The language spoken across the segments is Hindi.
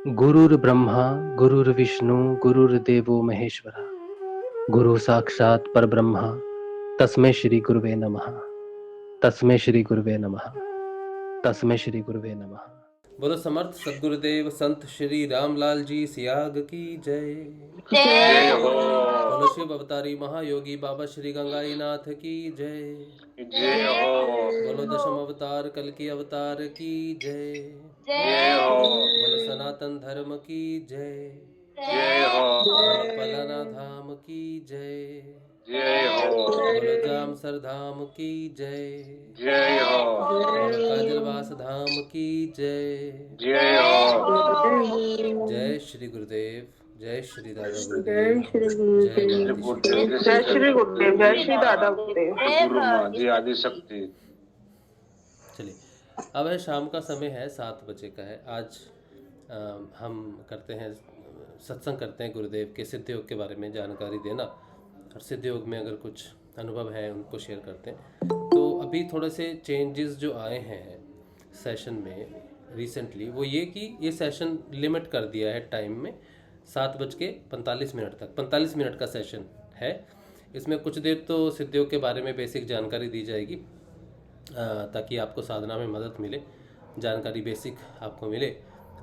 गुरुर्ब्रह्मा गुरुर्विष्णु गुरुर्देवो महेश्वरा गुरु साक्षात् परब्रह्म तस्मै श्री गुरुवे नमः। तस्मै श्री गुरुवे नमः। तस्मै श्री गुरुवे नमः। बोलो समर्थ सदगुरुदेव संत श्री रामलाल जी सियाग की जय। जय हो। बोलो शिव अवतारी महायोगी बाबा श्री गंगाई नाथ की जय। जय हो। बोलो दशम अवतार कल की अवतार की जय। जय हो। बोलो सनातन धर्म की जय। जय हो। बोलो पलाना धाम की जय। जय हो। बोलो जामसर धाम की जय। जय हो। बोलो काजलवास धाम की जय। जय हो। जय श्री गुरुदेव, जय श्री दादा जय गुरुदेव, श्री जय गुरुदेव। माती गुरुदेव जय श्री गुरुदेव। जय श्री दादा गुरुदेव। गुरु माँ जी आदिशक्ति। चलिए, अब है शाम का समय है, 7 बजे का है। आज हम करते हैं सत्संग करते हैं गुरुदेव के सिद्ध योग के बारे में जानकारी देना, और सिद्ध योग में अगर कुछ अनुभव है उनको शेयर करते हैं। तो अभी थोड़े से चेंजेस जो आए हैं सेशन में रिसेंटली, वो ये कि ये सेशन लिमिट कर दिया है टाइम में, 7:45 तक 45 मिनट का सेशन है। इसमें कुछ देर तो सिद्ध योग के बारे में बेसिक जानकारी दी जाएगी, ताकि आपको साधना में मदद मिले, जानकारी बेसिक आपको मिले,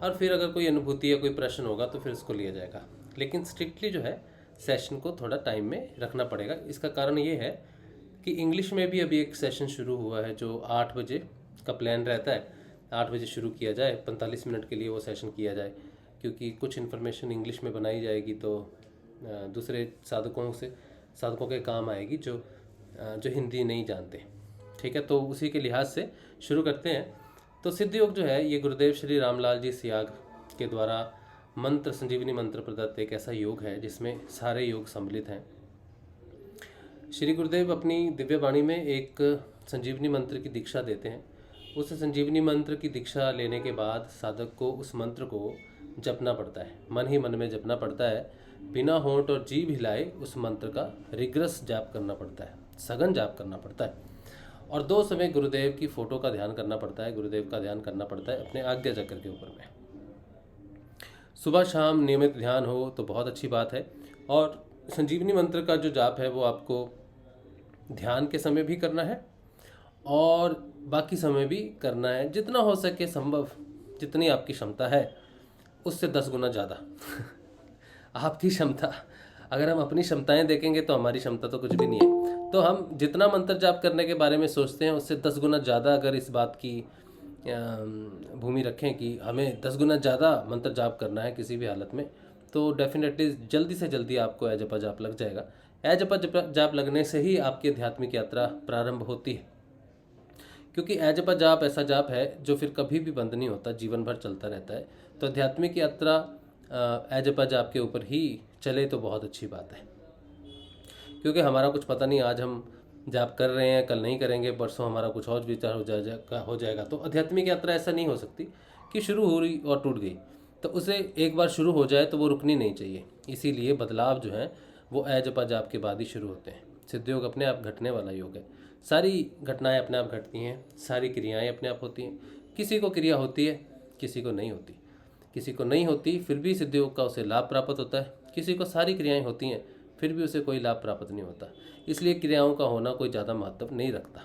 और फिर अगर कोई अनुभूति या कोई प्रश्न होगा तो फिर उसको लिया जाएगा। लेकिन स्ट्रिक्टली जो है सेशन को थोड़ा टाइम में रखना पड़ेगा। इसका कारण ये है कि इंग्लिश में भी अभी एक सेशन शुरू हुआ है जो 8 बजे का प्लान रहता है। 8 बजे शुरू किया जाए, 45 मिनट के लिए वो सेशन किया जाए, क्योंकि कुछ इन्फॉर्मेशन इंग्लिश में बनाई जाएगी तो दूसरे साधकों के काम आएगी जो हिंदी नहीं जानते। ठीक है, तो उसी के लिहाज से शुरू करते हैं। तो सिद्ध योग जो है ये गुरुदेव श्री रामलाल जी सियाग के द्वारा मंत्र संजीवनी मंत्र प्रदत्त एक ऐसा योग है जिसमें सारे योग सम्मिलित हैं। श्री गुरुदेव अपनी दिव्य वाणी में एक संजीवनी मंत्र की दीक्षा देते हैं। उस संजीवनी मंत्र की दीक्षा लेने के बाद साधक को उस मंत्र को जपना पड़ता है, मन ही मन में जपना पड़ता है, बिना होंठ और जीभ हिलाए उस मंत्र का रिग्रस जाप करना पड़ता है, सघन जाप करना पड़ता है। और 2 समय गुरुदेव की फ़ोटो का ध्यान करना पड़ता है, गुरुदेव का ध्यान करना पड़ता है अपने आज्ञा चक्र के ऊपर में। सुबह शाम नियमित ध्यान हो तो बहुत अच्छी बात है। और संजीवनी मंत्र का जो जाप है वो आपको ध्यान के समय भी करना है और बाकी समय भी करना है, जितना हो सके संभव, जितनी आपकी क्षमता है उससे 10 गुना ज़्यादा आपकी क्षमता। अगर हम अपनी क्षमताएं देखेंगे तो हमारी क्षमता तो कुछ भी नहीं है। तो हम जितना मंत्र जाप करने के बारे में सोचते हैं उससे 10 गुना ज़्यादा अगर इस बात की भूमि रखें कि हमें 10 गुना ज़्यादा मंत्र जाप करना है किसी भी हालत में, तो डेफिनेटली जल्दी से जल्दी आपको एजपा जाप लग जाएगा। एजपा जाप लगने से ही आपकी आध्यात्मिक यात्रा प्रारंभ होती है, क्योंकि एजपा जाप ऐसा जाप है जो फिर कभी भी बंद नहीं होता, जीवन भर चलता रहता है। तो आध्यात्मिक यात्रा एजपा जाप के ऊपर ही चले तो बहुत अच्छी बात है, क्योंकि हमारा कुछ पता नहीं, आज हम जाप कर रहे हैं, कल नहीं करेंगे, परसों हमारा कुछ और विचार हो जाएगा। तो आध्यात्मिक यात्रा ऐसा नहीं हो सकती कि शुरू हो रही और टूट गई, तो उसे एक बार शुरू हो जाए तो वो रुकनी नहीं चाहिए। इसीलिए बदलाव जो है वो एजपा जाप के बाद ही शुरू होते हैं। सिद्ध योग अपने आप घटने वाला योग है, सारी घटनाएं अपने आप घटती हैं, सारी क्रियाएं अपने आप होती हैं। किसी को क्रिया होती है, किसी को नहीं होती, किसी को नहीं होती फिर भी सिद्ध योग का उसे लाभ प्राप्त होता है, किसी को सारी क्रियाएं होती हैं फिर भी उसे कोई लाभ प्राप्त नहीं होता। इसलिए क्रियाओं का होना कोई ज़्यादा महत्व नहीं रखता।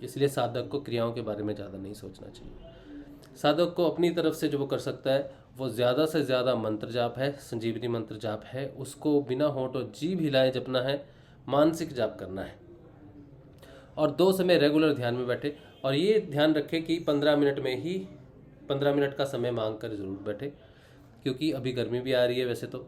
इसलिए साधक को क्रियाओं के बारे में ज़्यादा नहीं सोचना चाहिए। साधक को अपनी तरफ से जो वो कर सकता है वो ज़्यादा से ज़्यादा मंत्र जाप है, संजीवनी मंत्र जाप है, उसको बिना होंठ और जीभ हिलाए जपना है, मानसिक जाप करना है, और 2 समय रेगुलर ध्यान में बैठे। और ये ध्यान रखें कि 15 मिनट में ही 15 मिनट का समय मांग कर ज़रूर बैठे, क्योंकि अभी गर्मी भी आ रही है वैसे तो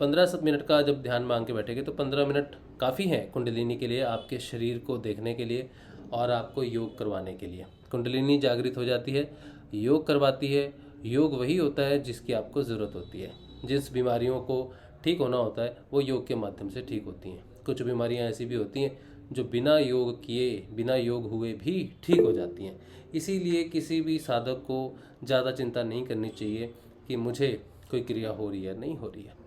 15 मिनट का जब ध्यान मांग के बैठेंगे तो 15 मिनट काफ़ी हैं कुंडलिनी के लिए, आपके शरीर को देखने के लिए और आपको योग करवाने के लिए। कुंडलिनी जागृत हो जाती है, योग करवाती है। योग वही होता है जिसकी आपको ज़रूरत होती है। जिस बीमारियों को ठीक होना होता है वो योग के माध्यम से ठीक होती हैं। कुछ बीमारियां ऐसी भी होती हैं जो बिना योग किए, बिना योग हुए भी ठीक हो जाती हैं। इसीलिए किसी भी साधक को ज़्यादा चिंता नहीं करनी चाहिए कि मुझे कोई क्रिया हो रही है, नहीं हो रही है।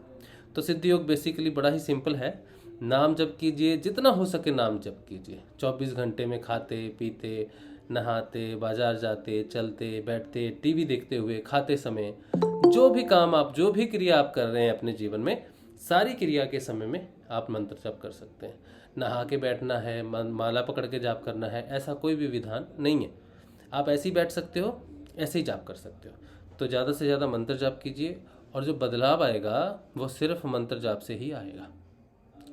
तो सिद्ध योग बेसिकली बड़ा ही सिंपल है। नाम जप कीजिए, जितना हो सके नाम जप कीजिए। 24 घंटे में खाते पीते, नहाते, बाजार जाते, चलते, बैठते, टीवी देखते हुए, खाते समय, जो भी काम आप, जो भी क्रिया आप कर रहे हैं अपने जीवन में, सारी क्रिया के समय में आप मंत्र जाप कर सकते हैं। नहा के बैठना है, माला पकड़ के जाप करना है, ऐसा कोई भी विधान नहीं है। आप ऐसे ही बैठ सकते हो, ऐसे ही जाप कर सकते हो। तो ज़्यादा से ज़्यादा मंत्र जाप कीजिए, और जो बदलाव आएगा वो सिर्फ मंत्र जाप से ही आएगा।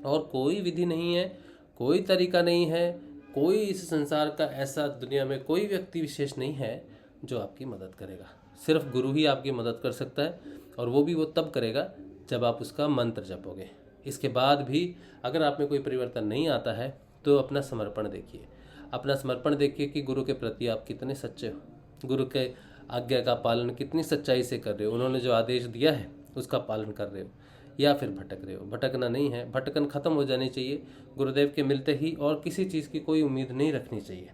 और कोई विधि नहीं है, कोई तरीका नहीं है, कोई इस संसार का ऐसा दुनिया में कोई व्यक्ति विशेष नहीं है जो आपकी मदद करेगा। सिर्फ गुरु ही आपकी मदद कर सकता है, और वो भी वो तब करेगा जब आप उसका मंत्र जपोगे। इसके बाद भी अगर आप में कोई परिवर्तन नहीं आता है तो अपना समर्पण देखिए, अपना समर्पण देखिए कि गुरु के प्रति आप कितने सच्चे हो, गुरु के आज्ञा का पालन कितनी सच्चाई से कर रहे हो, उन्होंने जो आदेश दिया है उसका पालन कर रहे हो, या फिर भटक रहे हो। भटकना नहीं है, भटकन खत्म हो जानी चाहिए गुरुदेव के मिलते ही, और किसी चीज़ की कोई उम्मीद नहीं रखनी चाहिए।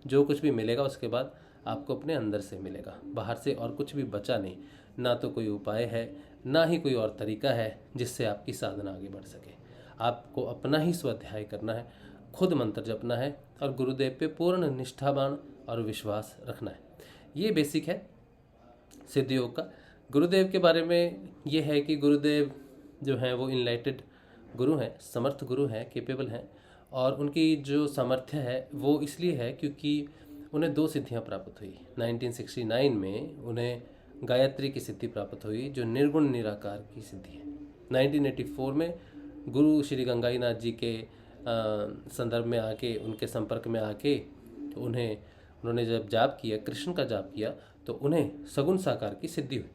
जो कुछ भी मिलेगा उसके बाद आपको अपने अंदर से मिलेगा, बाहर से और कुछ भी बचा नहीं। ना तो कोई उपाय है, ना ही कोई और तरीका है जिससे आपकी साधना आगे बढ़ सके। आपको अपना ही स्वाध्याय करना है, खुद मंत्र जपना है, और गुरुदेव पे पूर्ण निष्ठावान और विश्वास रखना है। ये बेसिक है सिद्ध योग का। गुरुदेव के बारे में ये है कि गुरुदेव जो हैं वो इनलाइटेड गुरु हैं, समर्थ गुरु हैं, कैपेबल हैं, और उनकी जो सामर्थ्य है वो इसलिए है क्योंकि उन्हें 2 सिद्धियां प्राप्त हुई। 1969 में उन्हें गायत्री की सिद्धि प्राप्त हुई जो निर्गुण निराकार की सिद्धि है। 1984 में गुरु श्री गंगाईनाथ जी के संदर्भ में आके, उनके संपर्क में आके उन्होंने जब जाप किया, कृष्ण का जाप किया, तो उन्हें सगुण साकार की सिद्धि हुई।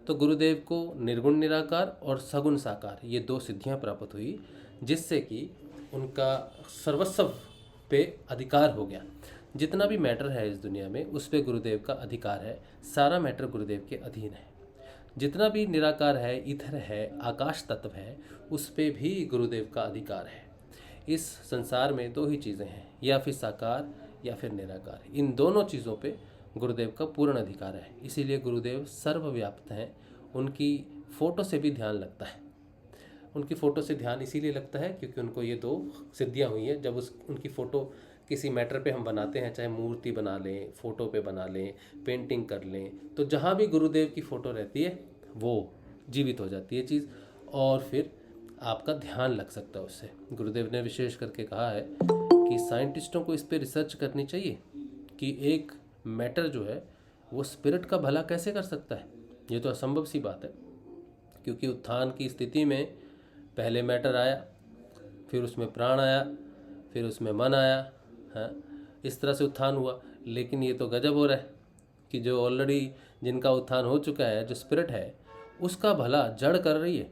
तो गुरुदेव को निर्गुण निराकार और सगुण साकार ये 2 सिद्धियां प्राप्त हुई, जिससे कि उनका सर्वस्व पे अधिकार हो गया। जितना भी मैटर है इस दुनिया में उस पे गुरुदेव का अधिकार है, सारा मैटर गुरुदेव के अधीन है। जितना भी निराकार है, ईथर है, आकाश तत्व है, उस पे भी गुरुदेव का अधिकार है। इस संसार में 2 ही चीज़ें हैं, या फिर साकार या फिर निराकार। इन दोनों चीज़ों पे गुरुदेव का पूर्ण अधिकार है। इसीलिए गुरुदेव सर्वव्याप्त हैं। उनकी फ़ोटो से भी ध्यान लगता है। उनकी फ़ोटो से ध्यान इसीलिए लगता है क्योंकि उनको ये 2 सिद्धियां हुई हैं। जब उनकी फ़ोटो किसी मैटर पे हम बनाते हैं, चाहे मूर्ति बना लें, फ़ोटो पे बना लें, पेंटिंग कर लें, तो जहाँ भी गुरुदेव की फ़ोटो रहती है वो जीवित हो जाती है चीज़, और फिर आपका ध्यान लग सकता है उससे। गुरुदेव ने विशेष करके कहा है कि साइंटिस्टों को इस पर रिसर्च करनी चाहिए कि एक मैटर जो है वो स्पिरिट का भला कैसे कर सकता है। ये तो असंभव सी बात है, क्योंकि उत्थान की स्थिति में पहले मैटर आया, फिर उसमें प्राण आया, फिर उसमें मन आया, हाँ, इस तरह से उत्थान हुआ। लेकिन ये तो गजब हो रहा है कि जो ऑलरेडी जिनका उत्थान हो चुका है, जो स्पिरिट है, उसका भला जड़ कर रही है।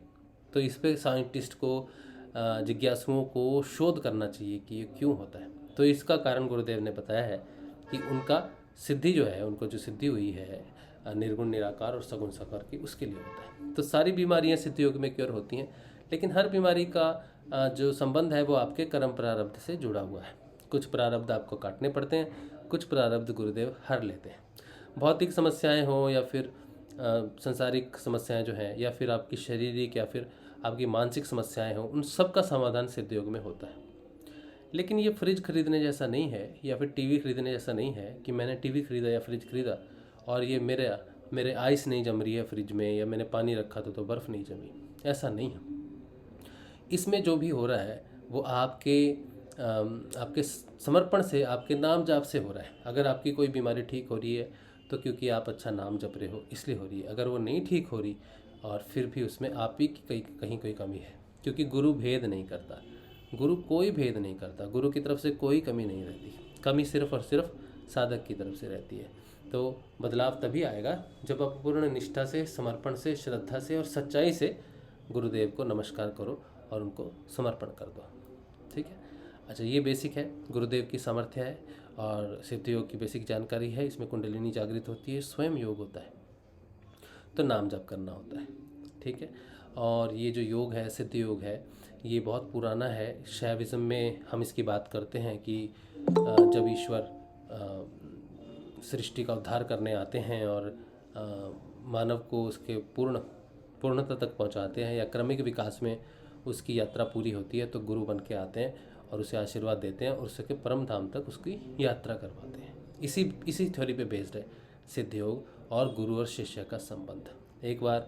तो इस पे साइंटिस्ट को, जिज्ञासुओं को शोध करना चाहिए कि ये क्यों होता है। तो इसका कारण गुरुदेव ने बताया है कि उनका सिद्धि जो है, उनको जो सिद्धि हुई है निर्गुण निराकार और सगुण साकार की, उसके लिए होता है। तो सारी बीमारियां सिद्ध योग में क्योर होती हैं, लेकिन हर बीमारी का जो संबंध है वो आपके कर्म प्रारब्ध से जुड़ा हुआ है। कुछ प्रारब्ध आपको काटने पड़ते हैं, कुछ प्रारब्ध गुरुदेव हर लेते हैं। भौतिक समस्याएं हों या फिर संसारिक समस्याएं जो हैं, या फिर आपकी शारीरिक या फिर आपकी मानसिक समस्याएं हों, उन सब का समाधान सिद्ध योग में होता है। लेकिन ये फ्रिज खरीदने जैसा नहीं है, या फिर टीवी खरीदने जैसा नहीं है कि मैंने टीवी खरीदा या फ्रिज खरीदा और ये मेरे आइस नहीं जम रही है फ्रिज में, या मैंने पानी रखा तो बर्फ़ नहीं जमी। ऐसा नहीं है। इसमें जो भी हो रहा है वो आपके समर्पण से, आपके नाम जाप से हो रहा है। अगर आपकी कोई बीमारी ठीक हो रही है तो क्योंकि आप अच्छा नाम जप रहे हो इसलिए हो रही है। अगर वो नहीं ठीक हो रही और फिर भी उसमें आप ही की कहीं कोई कमी है, क्योंकि गुरु भेद नहीं करता। गुरु कोई भेद नहीं करता, गुरु की तरफ से कोई कमी नहीं रहती। कमी सिर्फ और सिर्फ साधक की तरफ से रहती है। तो बदलाव तभी आएगा जब आप पूर्ण निष्ठा से, समर्पण से, श्रद्धा से और सच्चाई से गुरुदेव को नमस्कार करो और उनको समर्पण कर दो। ठीक है। अच्छा, ये बेसिक है, गुरुदेव की सामर्थ्य है और सिद्ध योग की बेसिक जानकारी है। इसमें कुंडलिनी जागृत होती है, स्वयं योग होता है, तो नाम जप करना होता है। ठीक है। और ये जो योग है, सिद्ध योग है, ये बहुत पुराना है। शैविज्म में हम इसकी बात करते हैं कि जब ईश्वर सृष्टि का उद्धार करने आते हैं और मानव को उसके पूर्णता तक पहुंचाते हैं, या क्रमिक विकास में उसकी यात्रा पूरी होती है, तो गुरु बन के आते हैं और उसे आशीर्वाद देते हैं और उसके परम धाम तक उसकी यात्रा करवाते हैं। इसी थ्योरी पे बेस्ड है सिद्ध योग। और गुरु और शिष्य का संबंध। एक बार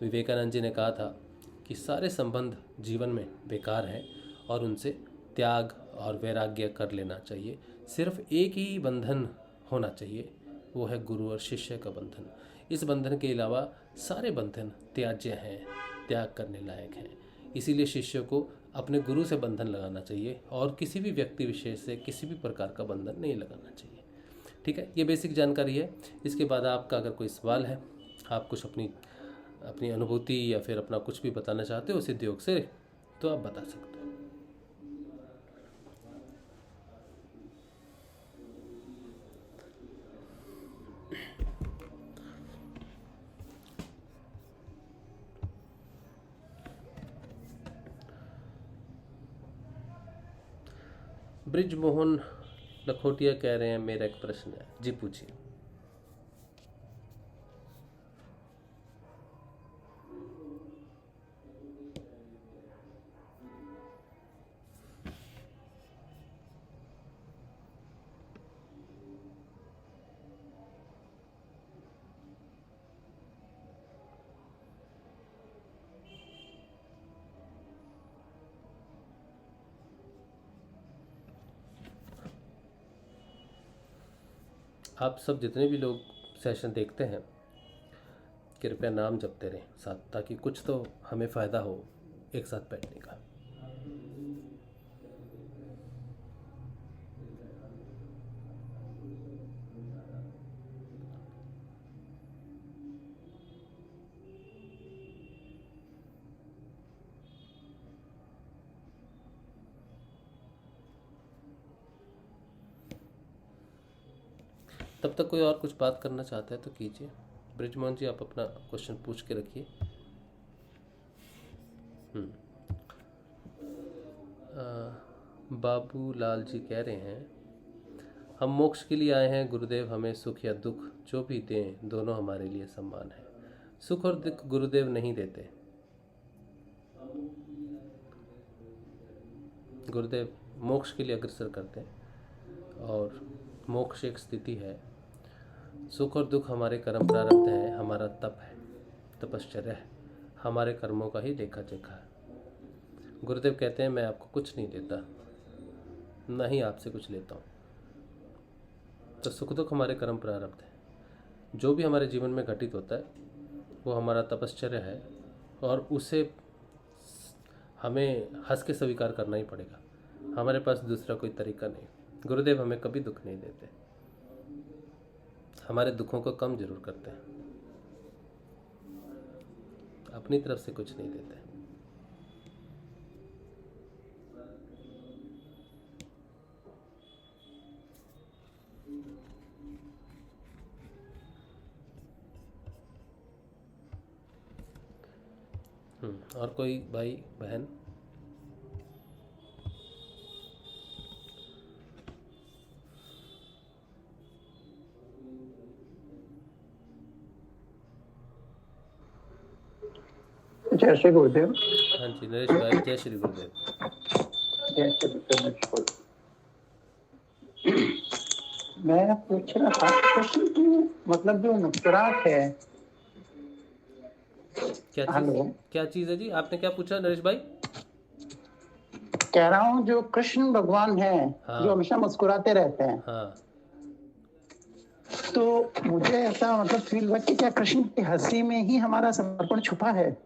विवेकानंद जी ने कहा था कि सारे संबंध जीवन में बेकार हैं और उनसे त्याग और वैराग्य कर लेना चाहिए। सिर्फ एक ही बंधन होना चाहिए, वो है गुरु और शिष्य का बंधन। इस बंधन के अलावा सारे बंधन त्याज्य हैं, त्याग करने लायक हैं। इसीलिए शिष्य को अपने गुरु से बंधन लगाना चाहिए और किसी भी व्यक्ति विशेष से किसी भी प्रकार का बंधन नहीं लगाना चाहिए। ठीक है, ये बेसिक जानकारी है। इसके बाद आपका अगर कोई सवाल है, आप कुछ अपनी अनुभूति या फिर अपना कुछ भी बताना चाहते हो सिद्ध योग से, तो आप बता सकते हो। ब्रिजमोहन लखोटिया कह रहे हैं मेरा एक प्रश्न है। जी पूछिए। आप सब जितने भी लोग सेशन देखते हैं, कृपया नाम जपते रहें साथ, ताकि कुछ तो हमें फ़ायदा हो एक साथ बैठने का। तब तक कोई और कुछ बात करना चाहता है तो कीजिए। ब्रिजमोहन जी, आप अपना क्वेश्चन पूछ के रखिए। बाबू लाल जी कह रहे हैं, हम मोक्ष के लिए आए हैं गुरुदेव, हमें सुख या दुख जो भी दें दोनों हमारे लिए सम्मान है। सुख और दुख गुरुदेव नहीं देते। गुरुदेव मोक्ष के लिए अग्रसर करते हैं और मोक्ष एक स्थिति है। सुख और दुख हमारे कर्म प्रारब्ध है, हमारा तप है, तपश्चर्या है, हमारे कर्मों का ही लेखा जोखा है। गुरुदेव कहते हैं मैं आपको कुछ नहीं देता, ना ही आपसे कुछ लेता हूँ। तो सुख दुख हमारे कर्म प्रारब्ध है। जो भी हमारे जीवन में घटित होता है वो हमारा तपश्चर्या है और उसे हमें हंस के स्वीकार करना ही पड़ेगा। हमारे पास दूसरा कोई तरीका नहीं। गुरुदेव हमें कभी दुख नहीं देते, हमारे दुखों को कम जरूर करते हैं, अपनी तरफ से कुछ नहीं देते। और कोई भाई बहन? जय श्री गुरुदेव। हाँ जी नरेश भाई, जय श्री गुरुदेव। जय श्री गुरुदेव। मैं पूछ रहा था प्रश्न की मतलब जो मुस्कुराहट है। क्या चीज है जी? आपने क्या पूछा नरेश भाई? कह रहा हूँ जो कृष्ण भगवान है, हाँ। जो हमेशा मुस्कुराते रहते हैं। हाँ। तो मुझे ऐसा मतलब फील हुआ कि क्या कृष्ण की हंसी में ही हमारा समर्पण छुपा है?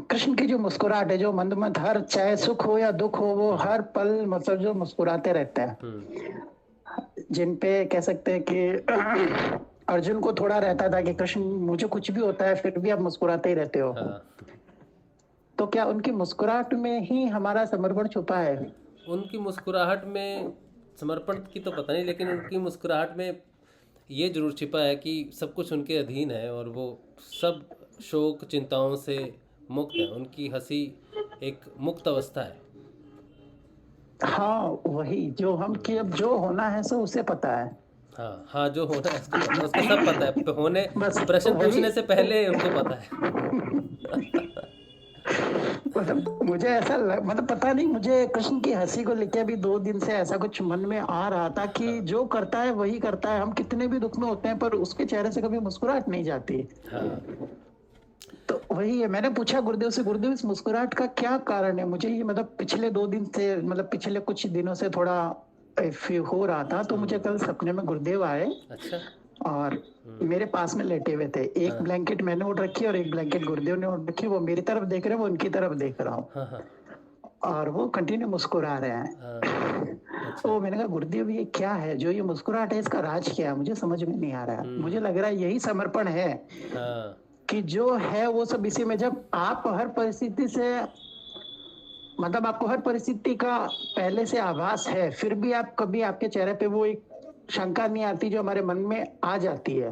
कृष्ण की जो मुस्कुराहट है, जो मंद मंद हर चाहे सुख हो या दुख हो, वो हर पल मतलब जो मुस्कुराते रहते हैं। जिन पे कह सकते हैं कि अर्जुन को थोड़ा रहता था कि कृष्ण मुझे कुछ भी होता है फिर भी आप मुस्कुराते ही रहते हो। हाँ। तो क्या उनकी मुस्कुराहट में ही हमारा समर्पण छुपा है? उनकी मुस्कुराहट में समर्पण की तो पता नहीं, लेकिन उनकी मुस्कुराहट में ये जरूर छिपा है कि सब कुछ उनके अधीन है और वो सब शोक चिंताओं से मुक्त है। उनकी हंसी एक मुक्त अवस्था है। हाँ वही जो हम कि अब जो होना है सो उसे पता है। हाँ हाँ, जो होना है उसको सब पता है। होने बस प्रश्न वही। पूछने से पहले उनको पता है। मतलब मुझे ऐसा मतलब पता नहीं, मुझे कृष्ण की हंसी को लेके अभी 2 दिन से ऐसा कुछ मन में आ रहा था कि जो करता है वही करता है। हम कितने भी दुख में होते हैं पर उसके चेहरे से कभी मुस्कुराहट नहीं जाती। हाँ तो वही है, मैंने पूछा गुरुदेव से, गुरुदेव इस मुस्कुराहट का क्या कारण है? मुझे ये मतलब पिछले 2 दिन से, मतलब पिछले कुछ दिनों से थोड़ा फील हो रहा था। तो मुझे कल सपने में गुरुदेव आए अच्छा और मेरे पास में लेटे हुए थे। एक ब्लैंकेट मैंने ओढ़ रखी और एक ब्लैंकेट गुरुदेव ने ओढ़ रखी। वो मेरी तरफ देख रहे हैं, वो उनकी तरफ देख रहा हूँ हाँ हाँ और वो कंटिन्यू मुस्कुरा रहे हैं। हाँ अच्छा तो मैंने कहा गुरुदेव ये क्या है, जो ये मुस्कुराहट है इसका राज क्या है? मुझे समझ में नहीं आ रहा है। मुझे लग रहा है यही समर्पण है हाँ कि जो है वो सब इसी में। जब आप हर परिस्थिति से, मतलब आपको हर परिस्थिति का पहले से आभास है, फिर भी आप कभी, आपके चेहरे पे वो एक शंका नहीं आती जो हमारे मन में आ जाती है।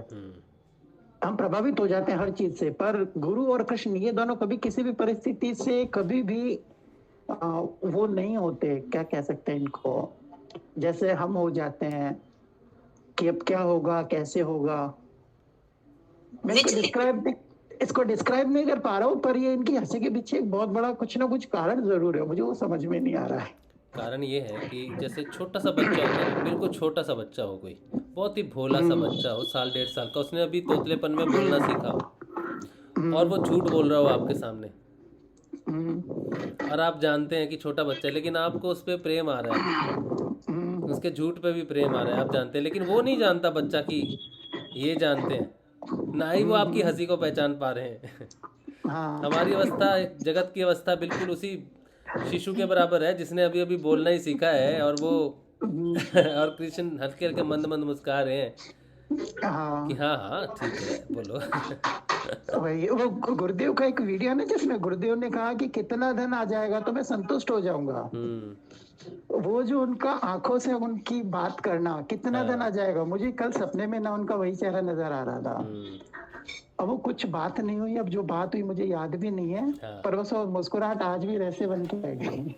हम प्रभावित हो जाते हैं हर चीज से। पर गुरु और कृष्ण ये दोनों कभी किसी भी परिस्थिति से कभी भी वो नहीं होते, क्या कह सकते हैं इनको, जैसे हम हो जाते हैं कि अब क्या होगा, कैसे होगा। मैं इसको डिस्क्राइब नहीं कर पा रहा हूँ, पर ये इनकी हंसी के पीछे एक बहुत बड़ा कुछ ना कुछ कारण जरूर है, मुझे वो समझ में नहीं आ रहा है। कारण ये है कि जैसे छोटा सा बच्चा होता है ना, बिल्कुल छोटा सा बच्चा हो, कोई बहुत ही भोला सा बच्चा हो, 1.5 साल का, उसने अभी तोतलेपन में बोलना सीखा हो और वो झूठ बोल रहा हो आपके सामने, और आप जानते हैं कि छोटा बच्चा है, लेकिन आपको उस पर प्रेम आ रहा है, उसके झूठ पे भी प्रेम आ रहा है, आप जानते हैं, लेकिन वो नहीं जानता बच्चा कि ये जानते हैं, ना ही वो आपकी हंसी को पहचान पा रहे हैं। हमारी अवस्था, जगत की अवस्था बिल्कुल उसी शिशु के बराबर है जिसने अभी अभी बोलना ही सीखा है, और वो और कृष्ण हल्के हल्के मंद मंद मुस्कुरा रहे हैं कि हाँ हाँ ठीक है बोलो। वही वो गुरुदेव का एक वीडियो है ना, जिसमें गुरुदेव ने कहा कि कितना धन आ जाएगा तो मैं संतुष्ट हो जाऊंगा। वो जो उनका आंखों से उनकी बात करना, कितना धन आ जाएगा, मुझे कल सपने में ना उनका वही चेहरा नजर आ रहा था। अब वो कुछ बात नहीं हुई, अब जो बात हुई मुझे याद भी नहीं है, पर बस वो मुस्कुराहट आज भी वैसे बन के रह गई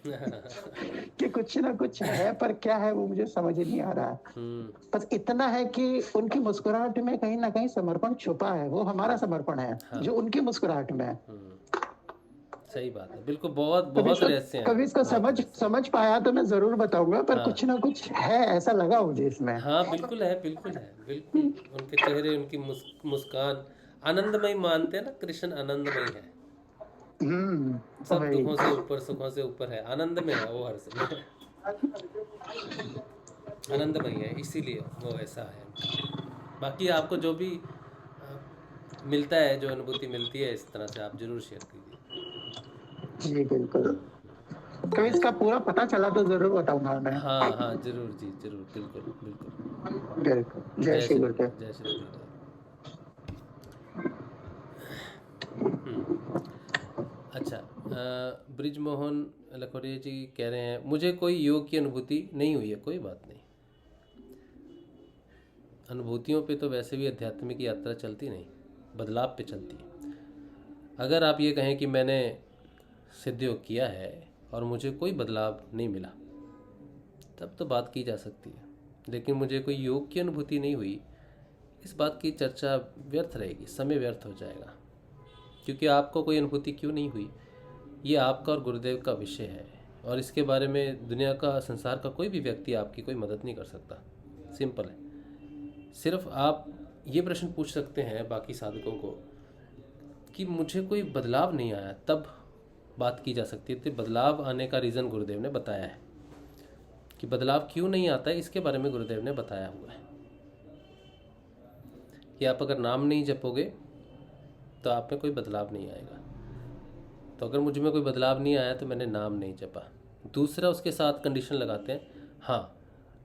कि कुछ ना कुछ है, पर क्या है वो मुझे समझ नहीं आ रहा है। बस इतना है कि उनकी मुस्कुराहट में कहीं ना कहीं समर्पण छुपा है, वो हमारा समर्पण है जो उनकी मुस्कुराहट में है। सही बात है, बिल्कुल, बहुत बहुत रहस्य है। कभी इसको समझ पाया तो मैं जरूर बताऊंगा, पर कुछ ना कुछ है ऐसा लगा मुझे इसमें। हाँ बिल्कुल है, बिल्कुल है, बिल्कुल। उनके चेहरे, उनकी मुस्कान आनंदमय, मानते हैं ना, कृष्ण आनंदमय है, सब दुखों से ऊपर, सुखों से ऊपर है, आनंद में है वो, हर समय आनंदमय है, इसीलिए वो ऐसा है। बाकी आपको जो भी मिलता है, जो अनुभूति मिलती है इस तरह से, आप जरूर शेयर कीजिए। जी बिल्कुल, कभी इसका पूरा पता चला तो जरूर बताऊंगा मैं। हाँ हाँ जरूर जी, जरूर, बिल्कुल बिल्कुल। बिल्कुल। जय श्री गुरुदेव। जय श्री गुरुदेव। अच्छा, ब्रिजमोहन लखोरिया जी कह रहे हैं, मुझे कोई योग की अनुभूति नहीं हुई है। कोई बात नहीं, अनुभूतियों पे तो वैसे भी आध्यात्मिक यात्रा चलती नहीं, बदलाव पे चलती है। अगर आप ये कहें कि मैंने सिद्ध योग किया है और मुझे कोई बदलाव नहीं मिला, तब तो बात की जा सकती है, लेकिन मुझे कोई योग की अनुभूति नहीं हुई, इस बात की चर्चा व्यर्थ रहेगी, समय व्यर्थ हो जाएगा। क्योंकि आपको कोई अनुभूति क्यों नहीं हुई, ये आपका और गुरुदेव का विषय है, और इसके बारे में दुनिया का, संसार का कोई भी व्यक्ति आपकी कोई मदद नहीं कर सकता। सिंपल है। सिर्फ आप ये प्रश्न पूछ सकते हैं बाकी साधकों को कि मुझे कोई बदलाव नहीं आया, तब बात की जा सकती है। तो बदलाव आने का रीज़न गुरुदेव ने बताया है कि बदलाव क्यों नहीं आता है, इसके बारे में गुरुदेव ने बताया हुआ है कि आप अगर नाम नहीं जपोगे तो आप में कोई बदलाव नहीं आएगा। तो अगर मुझ में कोई बदलाव नहीं आया तो मैंने नाम नहीं जपा। दूसरा, उसके साथ कंडीशन लगाते हैं, हाँ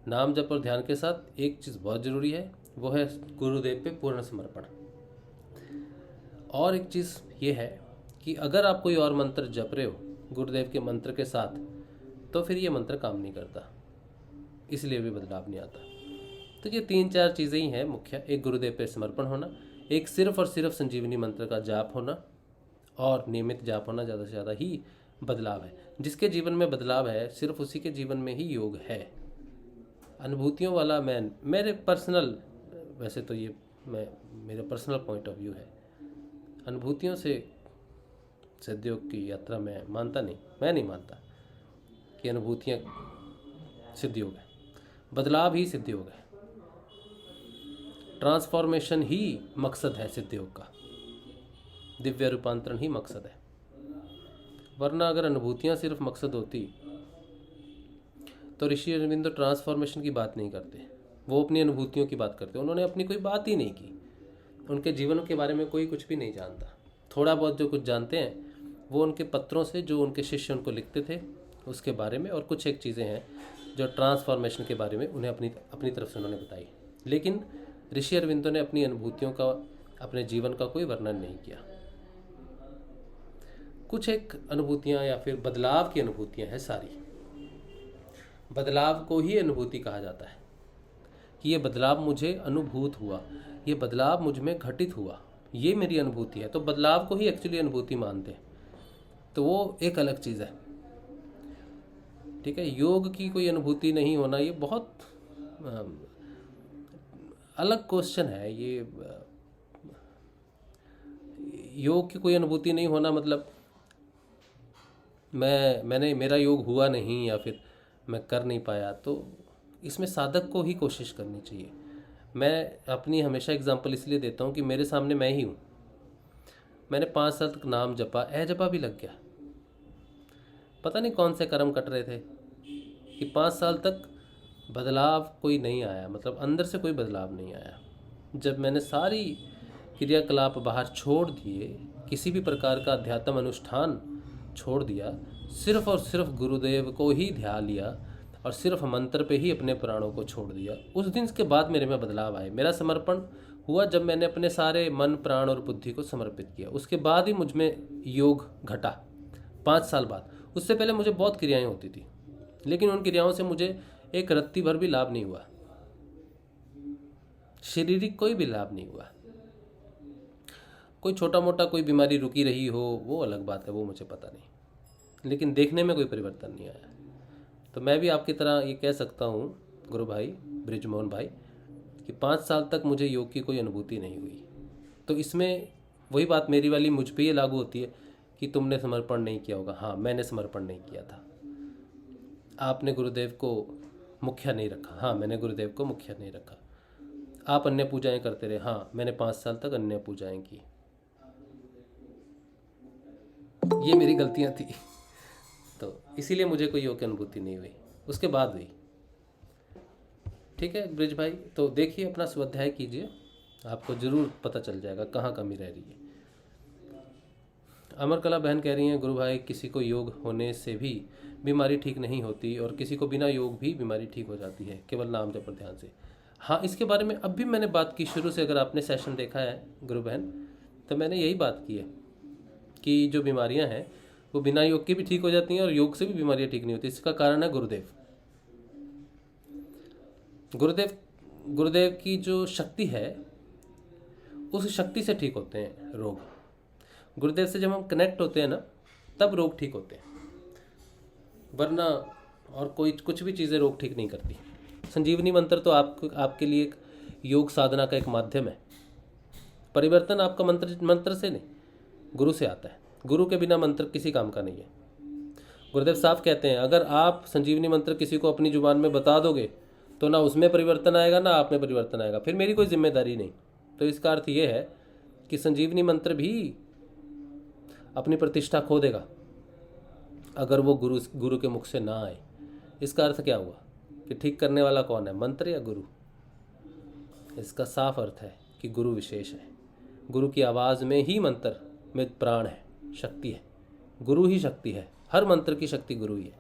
नाम जप और ध्यान के साथ एक चीज़ बहुत ज़रूरी है, वो है गुरुदेव पे पूर्ण समर्पण। और एक चीज़ ये है कि अगर आप कोई और मंत्र जप रहे हो गुरुदेव के मंत्र के साथ, तो फिर ये मंत्र काम नहीं करता, इसलिए भी बदलाव नहीं आता। तो ये 3-4 चीज़ें ही हैं मुख्य। एक, गुरुदेव पे समर्पण होना, एक सिर्फ और सिर्फ संजीवनी मंत्र का जाप होना, और नियमित जाप होना, ज़्यादा से ज़्यादा ही बदलाव है। जिसके जीवन में बदलाव है, सिर्फ उसी के जीवन में ही योग है। अनुभूतियों वाला मेरे पर्सनल, वैसे तो ये मेरा पर्सनल पॉइंट ऑफ व्यू है, अनुभूतियों से सिद्धयोग की यात्रा में मानता नहीं, मैं नहीं मानता कि अनुभूतियाँ सिद्धयोग है। बदलाव ही सिद्धयोग है, ट्रांसफॉर्मेशन ही मकसद है सिद्धयोग का, दिव्य रूपांतरण ही मकसद है। वरना अगर अनुभूतियाँ सिर्फ मकसद होती तो ऋषि अरविंद तो ट्रांसफॉर्मेशन की बात नहीं करते, वो अपनी अनुभूतियों की बात करते। उन्होंने अपनी कोई बात ही नहीं की, उनके जीवन के बारे में कोई कुछ भी नहीं जानता। थोड़ा बहुत जो कुछ जानते हैं वो उनके पत्रों से जो उनके शिष्य उनको लिखते थे उसके बारे में, और कुछ एक चीज़ें हैं जो ट्रांसफॉर्मेशन के बारे में उन्हें अपनी तरफ से उन्होंने बताई। लेकिन ऋषि अरविंदो ने अपनी अनुभूतियों का, अपने जीवन का कोई वर्णन नहीं किया। कुछ एक अनुभूतियाँ या फिर बदलाव की अनुभूतियाँ हैं सारी। बदलाव को ही अनुभूति कहा जाता है कि ये बदलाव मुझे अनुभूत हुआ, ये बदलाव मुझ में घटित हुआ, ये मेरी अनुभूति है। तो बदलाव को ही एक्चुअली अनुभूति मानते हैं, तो वो एक अलग चीज़ है। ठीक है, योग की कोई अनुभूति नहीं होना ये बहुत अलग क्वेश्चन है। ये योग की कोई अनुभूति नहीं होना मतलब मैंने मेरा योग हुआ नहीं या फिर मैं कर नहीं पाया, तो इसमें साधक को ही कोशिश करनी चाहिए। मैं अपनी हमेशा एग्जांपल इसलिए देता हूँ कि मेरे सामने मैं ही हूँ। मैंने 5 साल तक नाम जपा, जपा भी लग गया, पता नहीं कौन से कर्म कट रहे थे कि 5 साल तक बदलाव कोई नहीं आया, मतलब अंदर से कोई बदलाव नहीं आया। जब मैंने सारी क्रियाकलाप बाहर छोड़ दिए, किसी भी प्रकार का अध्यात्म अनुष्ठान छोड़ दिया, सिर्फ और सिर्फ गुरुदेव को ही ध्यान लिया और सिर्फ मंत्र पे ही अपने प्राणों को छोड़ दिया, उस दिन के बाद मेरे में बदलाव आए। मेरा समर्पण हुआ जब मैंने अपने सारे मन, प्राण और बुद्धि को समर्पित किया, उसके बाद ही मुझ में योग घटा 5 साल बाद। उससे पहले मुझे बहुत क्रियाएं होती थी, लेकिन उन क्रियाओं से मुझे एक रत्ती भर भी लाभ नहीं हुआ, शारीरिक कोई भी लाभ नहीं हुआ। कोई छोटा मोटा कोई बीमारी रुकी रही हो वो अलग बात है, वो मुझे पता नहीं, लेकिन देखने में कोई परिवर्तन नहीं आया। तो मैं भी आपकी तरह ये कह सकता हूँ गुरु भाई ब्रिजमोहन भाई कि 5 साल तक मुझे योग की कोई अनुभूति नहीं हुई। तो इसमें वही बात मेरी वाली मुझ पे ये लागू होती है कि तुमने समर्पण नहीं किया होगा। हाँ, मैंने समर्पण नहीं किया था। आपने गुरुदेव को मुखिया नहीं रखा। हाँ, मैंने गुरुदेव को मुखिया नहीं रखा। आप अन्य पूजाएं करते रहे। हाँ, मैंने 5 साल तक अन्य पूजाएं की। ये मेरी गलतियां थी, तो इसीलिए मुझे कोई योग की अनुभूति नहीं हुई, उसके बाद हुई। ठीक है ब्रिज भाई, तो देखिए अपना स्वाध्याय कीजिए, आपको जरूर पता चल जाएगा कहाँ कमी रह रही है। अमरकला बहन कह रही हैं गुरु भाई किसी को योग होने से भी बीमारी ठीक नहीं होती और किसी को बिना योग भी बीमारी ठीक हो जाती है केवल नाम जप पर ध्यान से। हाँ, इसके बारे में अब भी मैंने बात की शुरू से। अगर आपने सेशन देखा है गुरु बहन, तो मैंने यही बात की है कि जो बीमारियां हैं वो बिना योग के भी ठीक हो जाती हैं और योग से भी बीमारियां ठीक नहीं होती। इसका कारण है गुरुदेव की जो शक्ति है उस शक्ति से ठीक होते हैं रोग। गुरुदेव से जब हम कनेक्ट होते हैं ना, तब रोग ठीक होते हैं, वरना और कोई कुछ भी चीज़ें रोग ठीक नहीं करती। संजीवनी मंत्र तो आपके लिए एक योग साधना का एक माध्यम है। परिवर्तन आपका मंत्र से नहीं, गुरु से आता है। गुरु के बिना मंत्र किसी काम का नहीं है। गुरुदेव साफ कहते हैं अगर आप संजीवनी मंत्र किसी को अपनी जुबान में बता दोगे तो ना उसमें परिवर्तन आएगा ना आप में परिवर्तन आएगा, फिर मेरी कोई जिम्मेदारी नहीं। तो इसका अर्थ ये है कि संजीवनी मंत्र भी अपनी प्रतिष्ठा खो देगा अगर वो गुरु के मुख से ना आए। इसका अर्थ क्या हुआ कि ठीक करने वाला कौन है, मंत्र या गुरु? इसका साफ अर्थ है कि गुरु विशेष है। गुरु की आवाज़ में ही मंत्र में प्राण है, शक्ति है। गुरु ही शक्ति है, हर मंत्र की शक्ति गुरु ही है।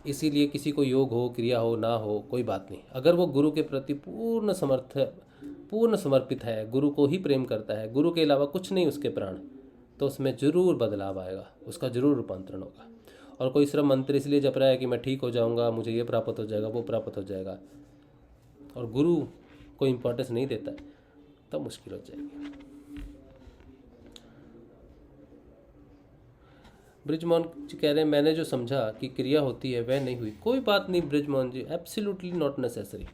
इसीलिए किसी को योग हो, क्रिया हो, ना हो, कोई बात नहीं, अगर वो गुरु के प्रति पूर्ण समर्पित है, गुरु को ही प्रेम करता है, गुरु के अलावा कुछ नहीं उसके प्राण, तो उसमें जरूर बदलाव आएगा, उसका जरूर रूपांतरण होगा। और कोई सिर्फ मंत्र इसलिए जप रहा है कि मैं ठीक हो जाऊंगा, मुझे ये प्राप्त हो जाएगा, वो प्राप्त हो जाएगा, और गुरु को इम्पोर्टेंस नहीं देता है, तब मुश्किल हो जाएगी। ब्रिजमोहन जी कह रहे हैं मैंने जो समझा कि क्रिया होती है वह नहीं हुई। कोई बात नहीं ब्रिजमोहन जी, एब्सोल्युटली नॉट नेसेसरी।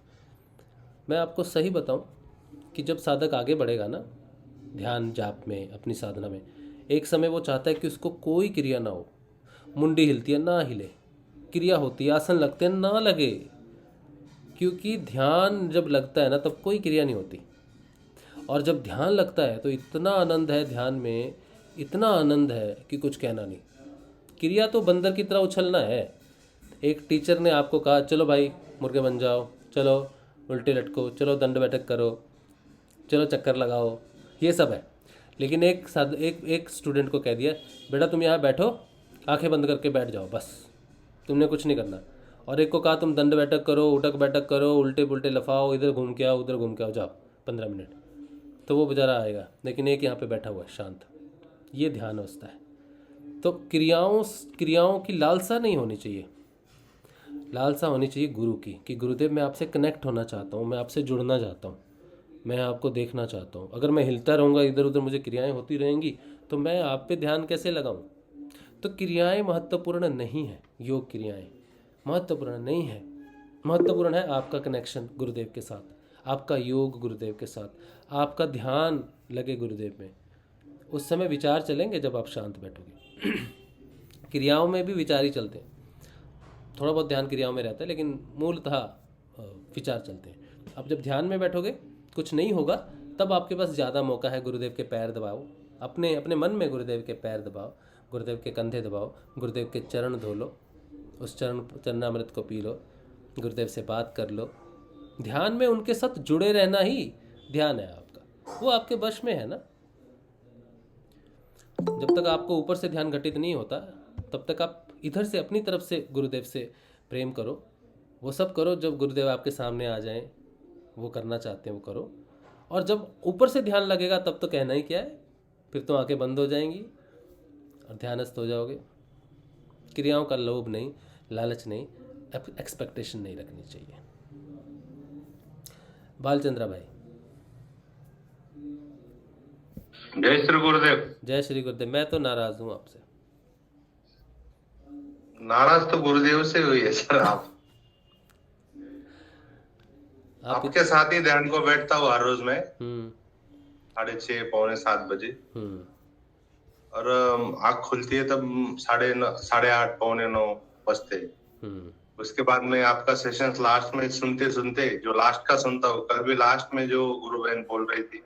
मैं आपको सही बताऊं कि जब साधक आगे बढ़ेगा ना ध्यान जाप में, अपनी साधना में, एक समय वो चाहता है कि उसको कोई क्रिया ना हो, मुंडी हिलती है ना हिले, क्रिया होती है, आसन लगते हैं ना लगे, क्योंकि ध्यान जब लगता है ना तब कोई क्रिया नहीं होती। और जब ध्यान लगता है तो इतना आनंद है ध्यान में, इतना आनंद है कि कुछ कहना नहीं। क्रिया तो बंदर की तरह उछलना है। एक टीचर ने आपको कहा चलो भाई मुर्गे बन जाओ, चलो उल्टे लटको, चलो दंड बैठक करो, चलो चक्कर लगाओ, ये सब है। लेकिन एक स्टूडेंट को कह दिया बेटा तुम यहाँ बैठो, आंखें बंद करके बैठ जाओ, बस तुमने कुछ नहीं करना। और एक को कहा तुम दंड बैठक करो, उठक बैठक करो, उल्टे पुल्टे लफाओ, इधर घूम के आओ उधर घूम के आओ, जाओ 15 मिनट, तो वो बेचारा आएगा। लेकिन एक यहाँ पे बैठा हुआ है शांत, ये ध्यान अवस्था है। तो क्रियाओं की लालसा नहीं होनी चाहिए, लालसा होनी चाहिए गुरु की, कि गुरुदेव मैं आपसे कनेक्ट होना चाहता हूँ, मैं आपसे जुड़ना चाहता हूँ, मैं आपको देखना चाहता हूँ। अगर मैं हिलता रहूँगा, इधर उधर मुझे क्रियाएं होती रहेंगी, तो मैं आप पे ध्यान कैसे लगाऊँ? तो क्रियाएं महत्वपूर्ण नहीं है, योग क्रियाएं महत्वपूर्ण नहीं है। महत्वपूर्ण है आपका कनेक्शन गुरुदेव के साथ, आपका योग गुरुदेव के साथ, आपका ध्यान लगे गुरुदेव में। उस समय विचार चलेंगे जब आप शांत बैठोगे। क्रियाओं में भी विचार ही चलते हैं, थोड़ा बहुत ध्यान क्रियाओं में रहता है, लेकिन मूलतः विचार चलते हैं। अब जब ध्यान में बैठोगे कुछ नहीं होगा, तब आपके पास ज़्यादा मौका है। गुरुदेव के पैर दबाओ, अपने अपने मन में गुरुदेव के पैर दबाओ, गुरुदेव के कंधे दबाओ, गुरुदेव के चरण धो लो, उस चरणामृत को पी लो, गुरुदेव से बात कर लो। ध्यान में उनके साथ जुड़े रहना ही ध्यान है आपका, वो आपके वश में है ना। जब तक आपको ऊपर से ध्यान घटित नहीं होता, तब तक आप इधर से अपनी तरफ से गुरुदेव से प्रेम करो, वो सब करो। जब गुरुदेव आपके सामने आ जाएं, वो करना चाहते हैं वो करो। और जब ऊपर से ध्यान लगेगा तब तो कहना ही क्या है, फिर तो आंखें बंद हो जाएंगी और ध्यानस्थ हो जाओगे। क्रियाओं का लोभ नहीं, लालच नहीं, एक्सपेक्टेशन नहीं रखनी चाहिए। बालचंद्रा भाई। जय श्री गुरुदेव। जय श्री गुरुदेव। मैं तो नाराज हूँ आपसे। नाराज तो गुरुदेव से हुई है सर। आपके साथ ही ध्यान को बैठता हूँ हर रोज मैं 6:30 पौने 7 बजे। और आँख खुलती है तब 8:30 पौने 9 बजते। उसके बाद में आपका सेशन लास्ट में सुनते सुनते, जो लास्ट का सुनता हूँ, कल भी लास्ट में जो गुरु बहन बोल रही थी,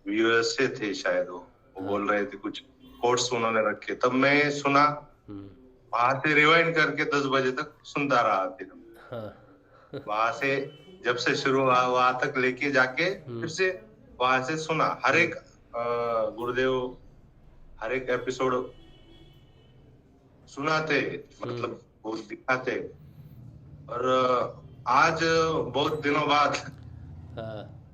यूएस से थे शायद, वो बोल रहे थे कुछ कोट्स उन्होंने रखे, तब मैं सुना। वहां से रिवाइंड करके 10 बजे तक सुनता रहा फिर। वहां से जब से शुरू हुआ वहां तक लेके जाके फिर से वहां से सुना। हर एक गुरुदेव हर एक एपिसोड सुनाते, मतलब वो दिखाते। और आज बहुत दिनों बाद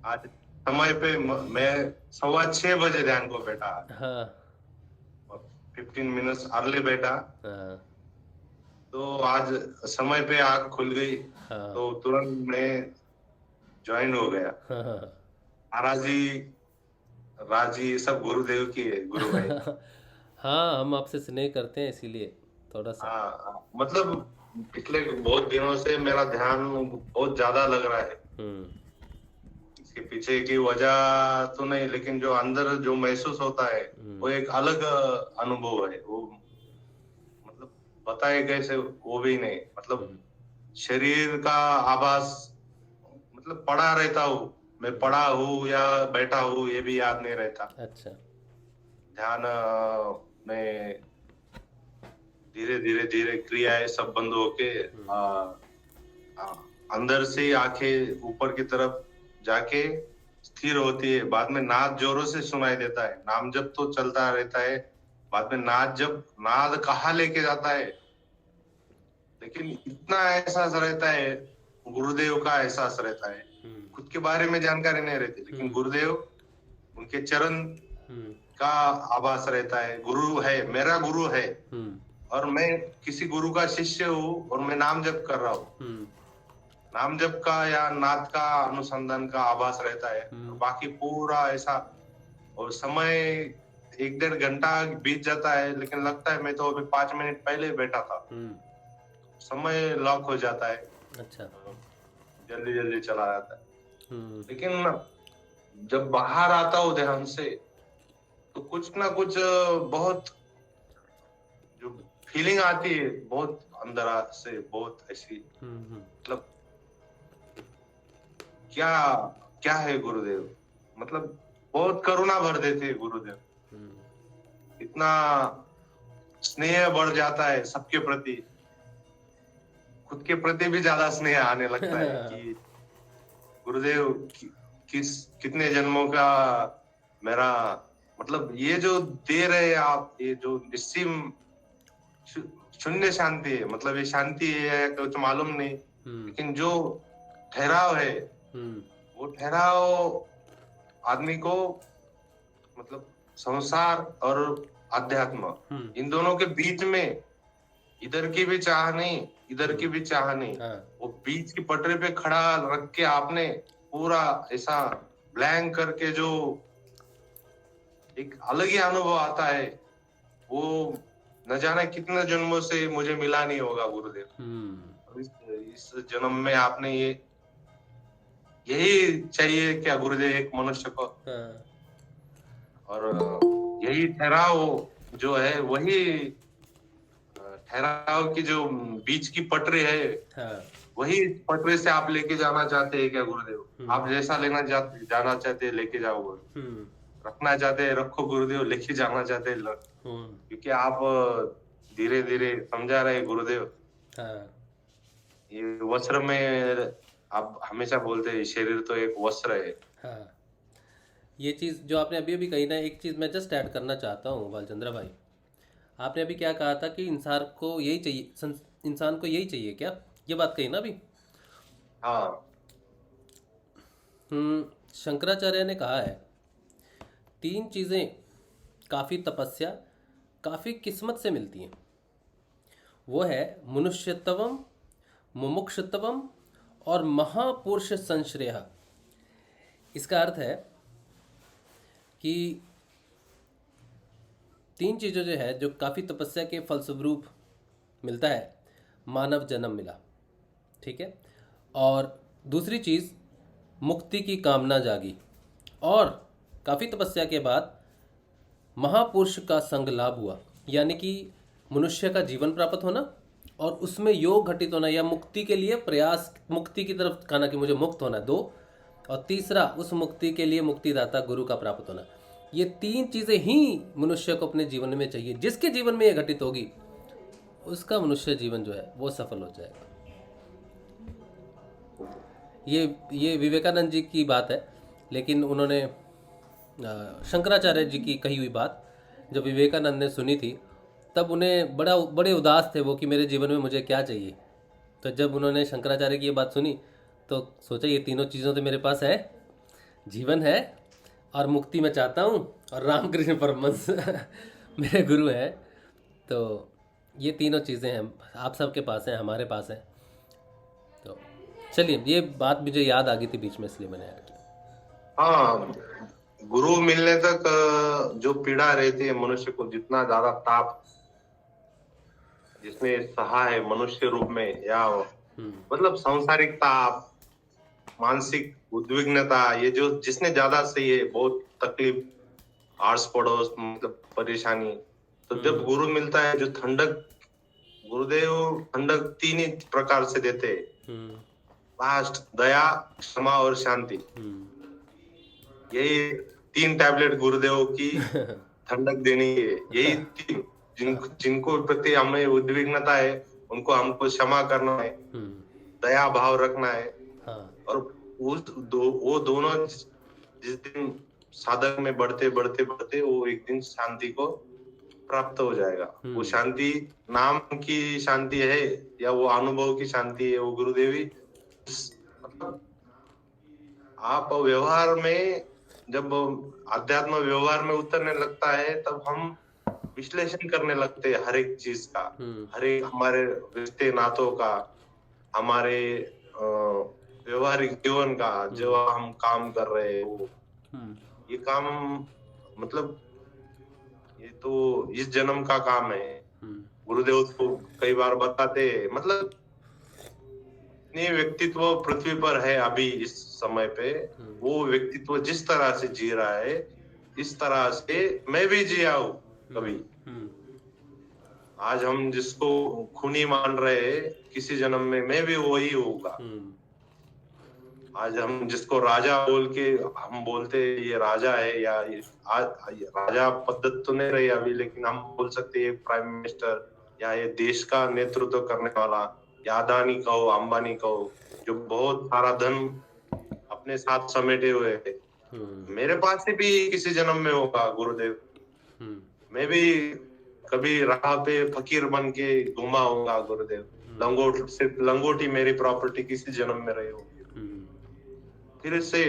आज समय पे मैं 6:15 बजे ध्यान को बैठा। 15 मिनट्स अर्ली बैठा। तो आज समय पे आँख खुल गई, तो तुरंत मैं ज्वाइन हो गया। राजी सब गुरुदेव की है, गुरु भाई। हाँ, हम आपसे स्नेह करते हैं इसीलिए थोड़ा सा। मतलब पिछले बहुत दिनों से मेरा ध्यान बहुत ज्यादा लग रहा है। इसके पीछे की वजह तो नहीं, लेकिन जो अंदर जो महसूस होता है वो एक अलग अनुभव है। वो मतलब बताए कैसे वो भी नहीं, मतलब शरीर का आभास, मतलब पड़ा रहता हूँ मैं, पड़ा हूँ या बैठा हूँ ये भी याद नहीं रहता। अच्छा। ध्यान में धीरे धीरे धीरे क्रियाएं सब बंद होके अंदर से आंखें ऊपर की तरफ जाके स्थिर होती है। बाद में नाद जोरों से सुनाई देता है, नाम जप तो चलता रहता है। बाद में नाद कहाँ लेके जाता है, लेकिन इतना एहसास रहता है, गुरुदेव का एहसास रहता है। खुद के बारे में जानकारी नहीं रहती, लेकिन गुरुदेव, उनके चरण का आभास रहता है। गुरु है, मेरा गुरु है, और मैं किसी गुरु का शिष्य हूँ और मैं नाम जप कर रहा हूँ। नाम जप का या नाद का अनुसंधान का आभास रहता है। बाकी पूरा ऐसा, और समय 1-1.5 घंटा बीत जाता है, लेकिन लगता है मैं तो अभी 5 मिनट पहले बैठा था। समय लॉक हो जाता है। अच्छा। जल्दी जल्दी चला जाता है। लेकिन जब बाहर आता हूँ ध्यान से, तो कुछ ना कुछ बहुत जो फीलिंग आती है, बहुत अंदर से, बहुत ऐसी, मतलब क्या क्या है गुरुदेव, मतलब बहुत करुणा भर देते हैं गुरुदेव, इतना स्नेह बढ़ जाता है सबके प्रति, खुद के प्रति भी ज्यादा स्नेह आने लगता है कि गुरुदेव कितने जन्मों का मेरा, मतलब ये जो दे रहे हैं आप, ये जो निस्सीम शून्य शांति है, मतलब ये शांति है कुछ मालूम नहीं, लेकिन जो ठहराव है वो ठहराव आदमी को, मतलब संसार और अध्यात्म इन दोनों के बीच में, इधर की भी चाह नहीं, इधर की भी चाह नहीं, वो बीच की पटरी पे खड़ा रख के आपने पूरा ऐसा ब्लैंक करके जो एक अलग ही अनुभव आता है, वो न जाने कितने जन्मों से मुझे मिला नहीं होगा गुरुदेव। इस जन्म में आपने यही चाहिए क्या गुरुदेव एक मनुष्य को, और यही ठहराव जो है, वही ठहराव की जो बीच की पटरी है, वही पटरी से आप लेके जाना चाहते हैं क्या गुरुदेव? आप जैसा जाना चाहते हैं लेके जाओ गुरुदेव, रखना चाहते हैं रखो गुरुदेव, लेके जाना चाहते हैं क्योंकि आप धीरे धीरे समझा रहे गुरुदेव। ये वस्त्र में आप हमेशा बोलते हैं शरीर तो एक वस्त्र है। ये चीज़ जो आपने अभी अभी कही ना, एक चीज़ मैं जस्ट ऐड करना चाहता हूँ बालचंद्र भाई। आपने अभी क्या कहा था कि इंसान को यही चाहिए, इंसान को यही चाहिए क्या, ये बात कही ना अभी? हाँ। शंकराचार्य ने कहा है 3 चीज़ें काफ़ी तपस्या, काफ़ी किस्मत से मिलती हैं। वो है मनुष्यत्वम, मुमुक्षुत्वम और महापुरुष संश्रय। इसका अर्थ है कि 3 चीज़ें जो है, जो काफ़ी तपस्या के फलस्वरूप मिलता है, मानव जन्म मिला, ठीक है, और दूसरी चीज़ मुक्ति की कामना जागी, और काफ़ी तपस्या के बाद महापुरुष का संग लाभ हुआ, यानी कि मनुष्य का जीवन प्राप्त होना और उसमें योग घटित होना, या मुक्ति के लिए प्रयास, मुक्ति की तरफ कहना कि मुझे मुक्त होना, 2, और तीसरा उस मुक्ति के लिए मुक्तिदाता गुरु का प्राप्त होना। ये 3 चीज़ें ही मनुष्य को अपने जीवन में चाहिए। जिसके जीवन में ये घटित होगी उसका मनुष्य जीवन जो है वो सफल हो जाएगा। ये विवेकानंद जी की बात है, लेकिन उन्होंने शंकराचार्य जी की कही हुई बात जब विवेकानंद ने सुनी थी, तब उन्हें बड़े उदास थे वो कि मेरे जीवन में मुझे क्या चाहिए। तो जब उन्होंने शंकराचार्य की ये बात सुनी तो सोचा ये तीनों चीज़ों तो मेरे पास है, जीवन है और मुक्ति मैं चाहता हूँ, और रामकृष्ण परमहंस मेरे गुरु हैं। तो ये तीनों चीज़ें हैं, आप सबके पास हैं, हमारे पास हैं। तो चलिए, ये बात मुझे याद आ गई थी बीच में, इसलिए मैंने ऐड किया। हाँ, गुरु मिलने तक जो पीड़ा रहती है मनुष्य को, जितना ज्यादा ताप जिसने सहा है मनुष्य रूप में, या मतलब सांसारिक ताप, मानसिक उद्विग्नता, ये जो जिसने ज्यादा सही है, बहुत तकलीफ, आर्स पड़ोस, मतलब परेशानी, तो जब गुरु मिलता है जो ठंडक, गुरुदेव ठंडक 3 ही प्रकार से देते हैं, लास्ट दया, क्षमा और शांति। यही 3 टैबलेट गुरुदेव की ठंडक देनी है। यही 3 जिनको प्रति हमें उद्विग्नता है उनको हमको क्षमा करना है, दया भाव रखना है, और वो दोनों जिस दिन साधक में बढ़ते बढ़ते बढ़ते वो एक दिन शांति को प्राप्त हो जाएगा। वो शांति नाम की शांति है या वो अनुभव की शांति है, वो गुरुदेवी। मतलब आप व्यवहार में, जब अध्यात्म व्यवहार में उतरने लगता है, तब हम विश्लेषण करने लगते हैं हर एक चीज का, हर एक हमारे रिश्ते नातों का, हमारे व्यवहारिक जीवन का, जो हम काम कर रहे हैं वो ये काम, मतलब ये तो इस जन्म का काम है। गुरुदेव तो कई बार बताते, मतलब इतने व्यक्तित्व पृथ्वी पर है अभी इस समय पे, वो व्यक्तित्व जिस तरह से जी रहा है इस तरह से मैं भी जिया हूँ कभी। आज हम जिसको खूनी मान रहे हैं, किसी जन्म में मैं भी वही होगा। आज हम जिसको राजा बोल के हम बोलते ये राजा है, या आज राजा पद्धत तो नहीं रही अभी, लेकिन हम बोल सकते हैं प्राइम मिनिस्टर या ये देश का नेतृत्व करने वाला, या अदानी कहो, अंबानी कहो, जो बहुत सारा धन अपने साथ समेटे हुए है। मेरे पास भी किसी जन्म में होगा गुरुदेव। मैं भी कभी राह पे फकीर बन के घुमा होगा गुरुदेव। सिर्फ लंगोटी मेरी प्रॉपर्टी किसी जन्म में रही होगी फिर से।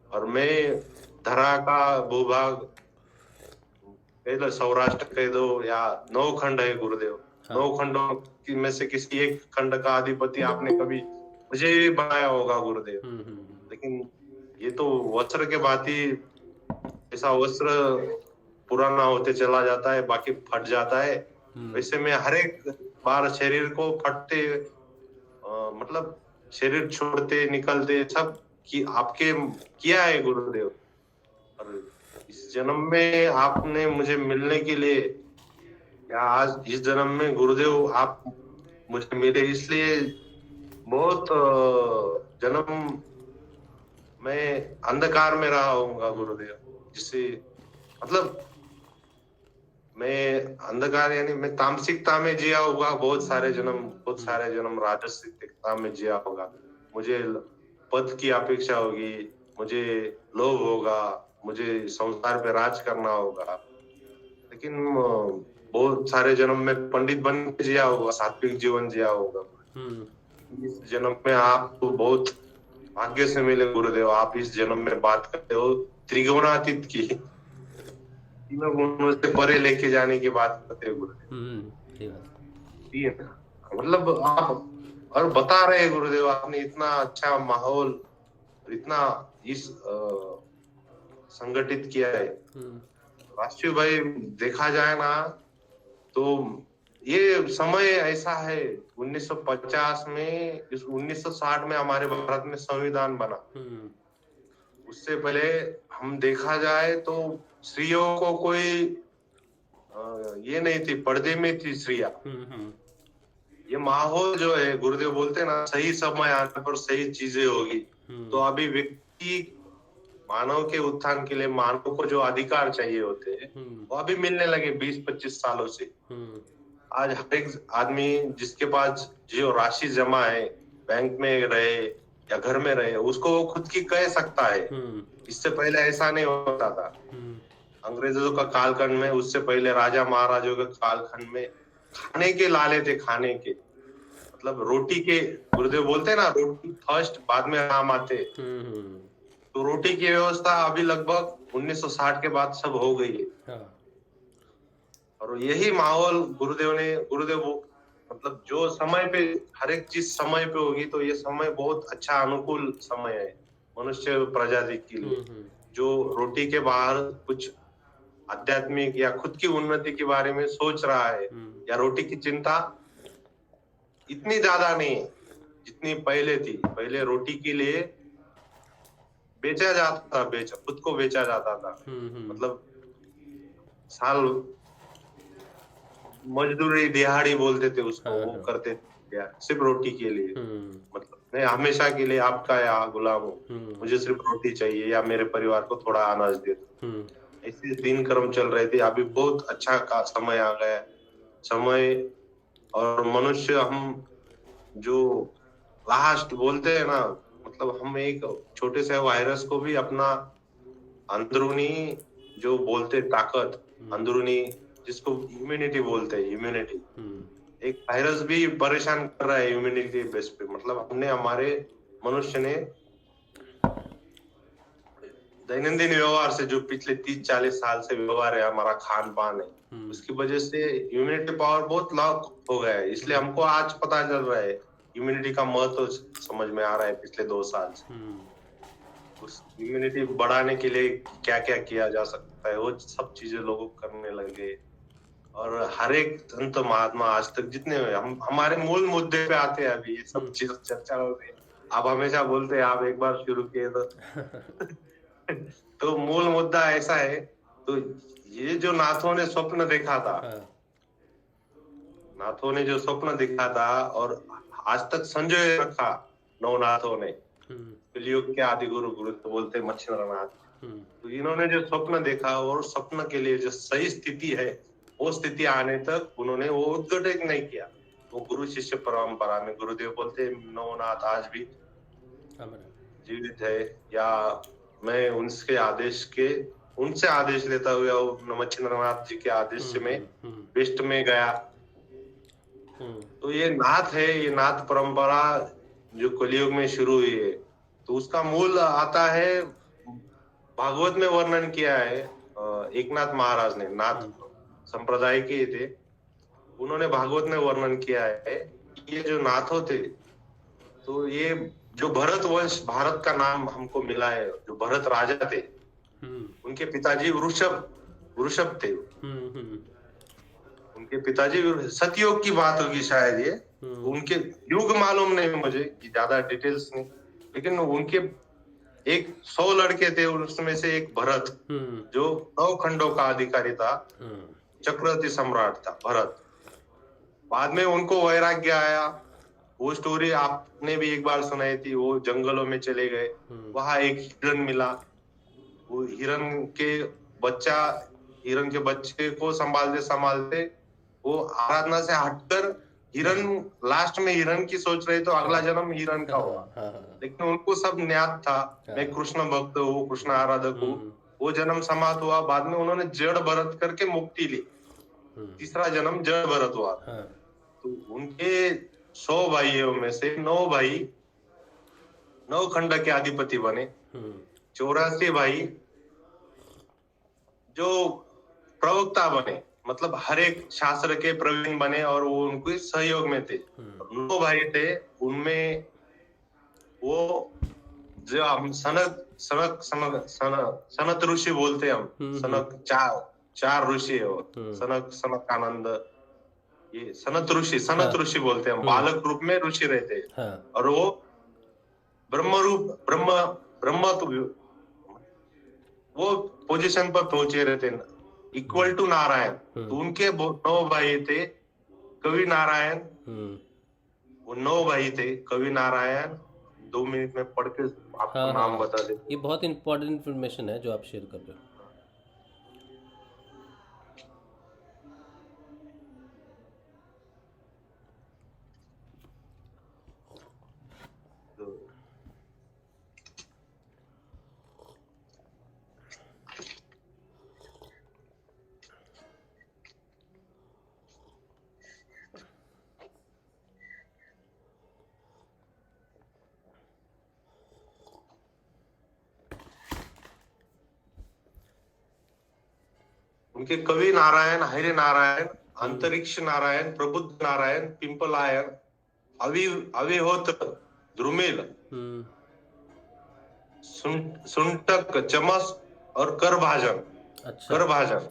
और मैं धरा का भूभाग कह दो, सौराष्ट्र कह दो, या 9 खंड है गुरुदेव। 9 खंडों में से किसी एक खंड का अधिपति आपने कभी मुझे भी बनाया होगा गुरुदेव। लेकिन ये तो वस्त्र के भांति, ऐसा वस्त्र पुराना होते चला जाता है, बाकी फट जाता है। वैसे मैं हर एक बार शरीर को फटते मतलब शरीर छोड़ते निकलते सब कि आपके किया है गुरुदेव। और इस जन्म में आपने मुझे मिलने के लिए, या आज इस जन्म में गुरुदेव आप मुझे मिले, इसलिए बहुत जन्म मैं अंधकार में रहा हूँगा गुरुदेव। जिससे मतलब मैं अंधकार यानी मैं तामसिकता में जिया होगा बहुत सारे जन्म राजसिकता में जिया होगा। मुझे पद की अपेक्षा होगी, मुझे लोभ होगा, मुझे संसार पे राज करना होगा। लेकिन बहुत सारे जन्म में पंडित बन के जिया होगा, सात्विक जीवन जिया होगा। इस जन्म में आप तो बहुत भाग्य से मिले गुरुदेव। आप इस जन्म में बात करते हो त्रिगुणातीत की, तीनों गुणों से परे लेके जाने की बात करते हो गुरुदेव। मतलब आप और बता रहे गुरुदेव, आपने इतना अच्छा माहौल इतना इस संगठित किया है। राष्ट्रीय भाई देखा जाए ना तो ये समय ऐसा है 1950 में, इस 1960 में हमारे भारत में संविधान बना। उससे पहले हम देखा जाए तो स्त्रियों को कोई ये नहीं थी, पर्दे में थी स्त्रियां। ये माहौल जो है गुरुदेव बोलते हैं ना, सही समय आने पर सही चीजें होगी। तो अभी व्यक्ति मानव के उत्थान के लिए मानव को जो अधिकार चाहिए होते हैं वो अभी मिलने लगे 20-25 सालों से। आज हर एक आदमी जिसके पास जो राशि जमा है, बैंक में रहे या घर में रहे, उसको वो खुद की कह सकता है। इससे पहले ऐसा नहीं होता था। अंग्रेजों का कालखंड में, उससे पहले राजा महाराजों के कालखंड में खाने के लाले थे, खाने के मतलब रोटी के। गुरुदेव बोलते हैं ना, रोटी फर्स्ट बाद में नाम आते। तो रोटी की व्यवस्था अभी लगभग 1960 के बाद सब हो गई है। और यही माहौल गुरुदेव मतलब जो समय पे हर एक चीज समय पे होगी, तो ये समय बहुत अच्छा अनुकूल समय है मनुष्य प्रजाति के लिए। जो रोटी के बाहर कुछ आध्यात्मिक या खुद की उन्नति के बारे में सोच रहा है, या रोटी की चिंता इतनी ज्यादा नहीं जितनी पहले थी। पहले रोटी के लिए बेचा जाता था, खुद को बेचा जाता था। मतलब साल मजदूरी दिहाड़ी बोलते थे उसको, वो करते थे सिर्फ रोटी के लिए। मतलब मैं हमेशा के लिए आपका या गुलाम हूँ, मुझे सिर्फ रोटी चाहिए या मेरे परिवार को थोड़ा अनाज दे दो। ऐसे दिन कर्म चल रहे थे। अभी बहुत अच्छा का समय आ गया समय। और मनुष्य हम जो लास्ट बोलते हैं ना, मतलब हम एक छोटे से वायरस को भी अपना अंदरूनी जो बोलते ताकत, अंदरूनी जिसको इम्यूनिटी बोलते हैं, इम्यूनिटी, एक वायरस भी परेशान कर रहा है इम्यूनिटी बेस पे। मतलब हमने हमारे मनुष्य ने दैनंदिन व्यवहार से, जो पिछले 30-40 साल से व्यवहार है, हमारा खान पान है, उसकी वजह से इम्यूनिटी पावर बहुत लॉक हो गया है। इसलिए हमको आज पता चल रहा है इम्यूनिटी का महत्व समझ में आ रहा है पिछले 2 साल से। उस इम्यूनिटी बढ़ाने के लिए क्या क्या किया जा सकता है, वो सब चीजें लोग करने लगे। और हर एक संत महात्मा आज तक जितने हम हमारे मूल मुद्दे पे आते हैं। अभी ये सब चीज चर्चा हो रही है। आप हमेशा बोलते हैं, आप एक बार शुरू किए तो मूल मुद्दा ऐसा है तो ये जो नाथों ने स्वप्न देखा था, हाँ, नाथों ने जो स्वप्न देखा था और आज तक संजोए रखा नवनाथों ने, कलियुग के आदि गुरु गुरु तो बोलते मच्छिंद्रनाथ। तो इन्होंने जो स्वप्न देखा और स्वप्न के लिए जो सही स्थिति है, वो स्थिति आने तक उन्होंने वो उद्घाटन नहीं किया। वो गुरु शिष्य परंपरा में गुरुदेव बोलते नवनाथ आज भी जीवित है, या मैं उनसे आदेश लेता हुआ मच्छिंद्रनाथ जी के आदेश में वेस्ट में गया। तो ये नाथ है, ये नाथ परंपरा जो कलियुग में शुरू हुई है, तो उसका मूल आता है, भागवत में वर्णन किया है एकनाथ महाराज ने, नाथ संप्रदाय के थे, उन्होंने भागवत में वर्णन किया है ये जो नाथों थे, तो ये जो भरत वंश, भारत का नाम हमको मिला है, जो भरत राजा थे, उनके पिताजी वृषभ थे। उनके पिताजी सतयुग की बात होगी शायद ये, उनके युग मालूम नहीं मुझे कि ज्यादा डिटेल्स नहीं, लेकिन उनके एक 100 लड़के थे, उसमें से एक भरत जो 9 खंडों का अधिकारी था, चक्रवर्ती सम्राट था भरत। बाद में उनको वैराग्य आया, वो स्टोरी आपने भी एक बार सुनाई थी, वो जंगलों में चले गए, वहां एक हिरण मिला, वो हिरण के बच्चे को संभालते संभालते वो आराधना से हटकर हिरण, लास्ट में हिरण की सोच रहे, तो अगला जन्म हिरण का हुआ, लेकिन उनको सब ज्ञात था मैं कृष्ण भक्त हूँ, कृष्ण आराधक हूँ। वो जन्म समाप्त हुआ, बाद में उन्होंने जड़ भरत करके मुक्ति ली, तीसरा जन्म जड़ भरत हुआ। तो उनके 100 भाइयों में से 9 भाई 9 खंड के अधिपति बने, 84 भाई जो प्रवक्ता बने, मतलब हर एक शास्त्र के प्रवीण बने और वो उनके सहयोग में थे। 9 भाई थे, उनमें वो जो हम सनत ऋषि बोलते हैं, हम सनक, 4 ऋषि है वो, सनक आनंद, ये सनत ऋषि बोलते हैं हम, बालक रूप में ऋषि रहते हैं, और वो ब्रह्म वो पोजीशन पर पहुंचे रहते हैं, इक्वल टू नारायण। तो उनके 9 भाई थे कवि नारायण, वो 9 भाई थे कवि नारायण। 2 मिनट में पढ़ के आपको नाम बता दे। ये बहुत इंपॉर्टेंट इंफॉर्मेशन है जो आप शेयर कर रहे हो। उनके कवि नारायण, हरि नारायण, अंतरिक्ष नारायण, प्रबुद्ध नारायण, पिंपलायन, अविहोत्र, द्रुमिल, सुंटक, चमस और करभाजन।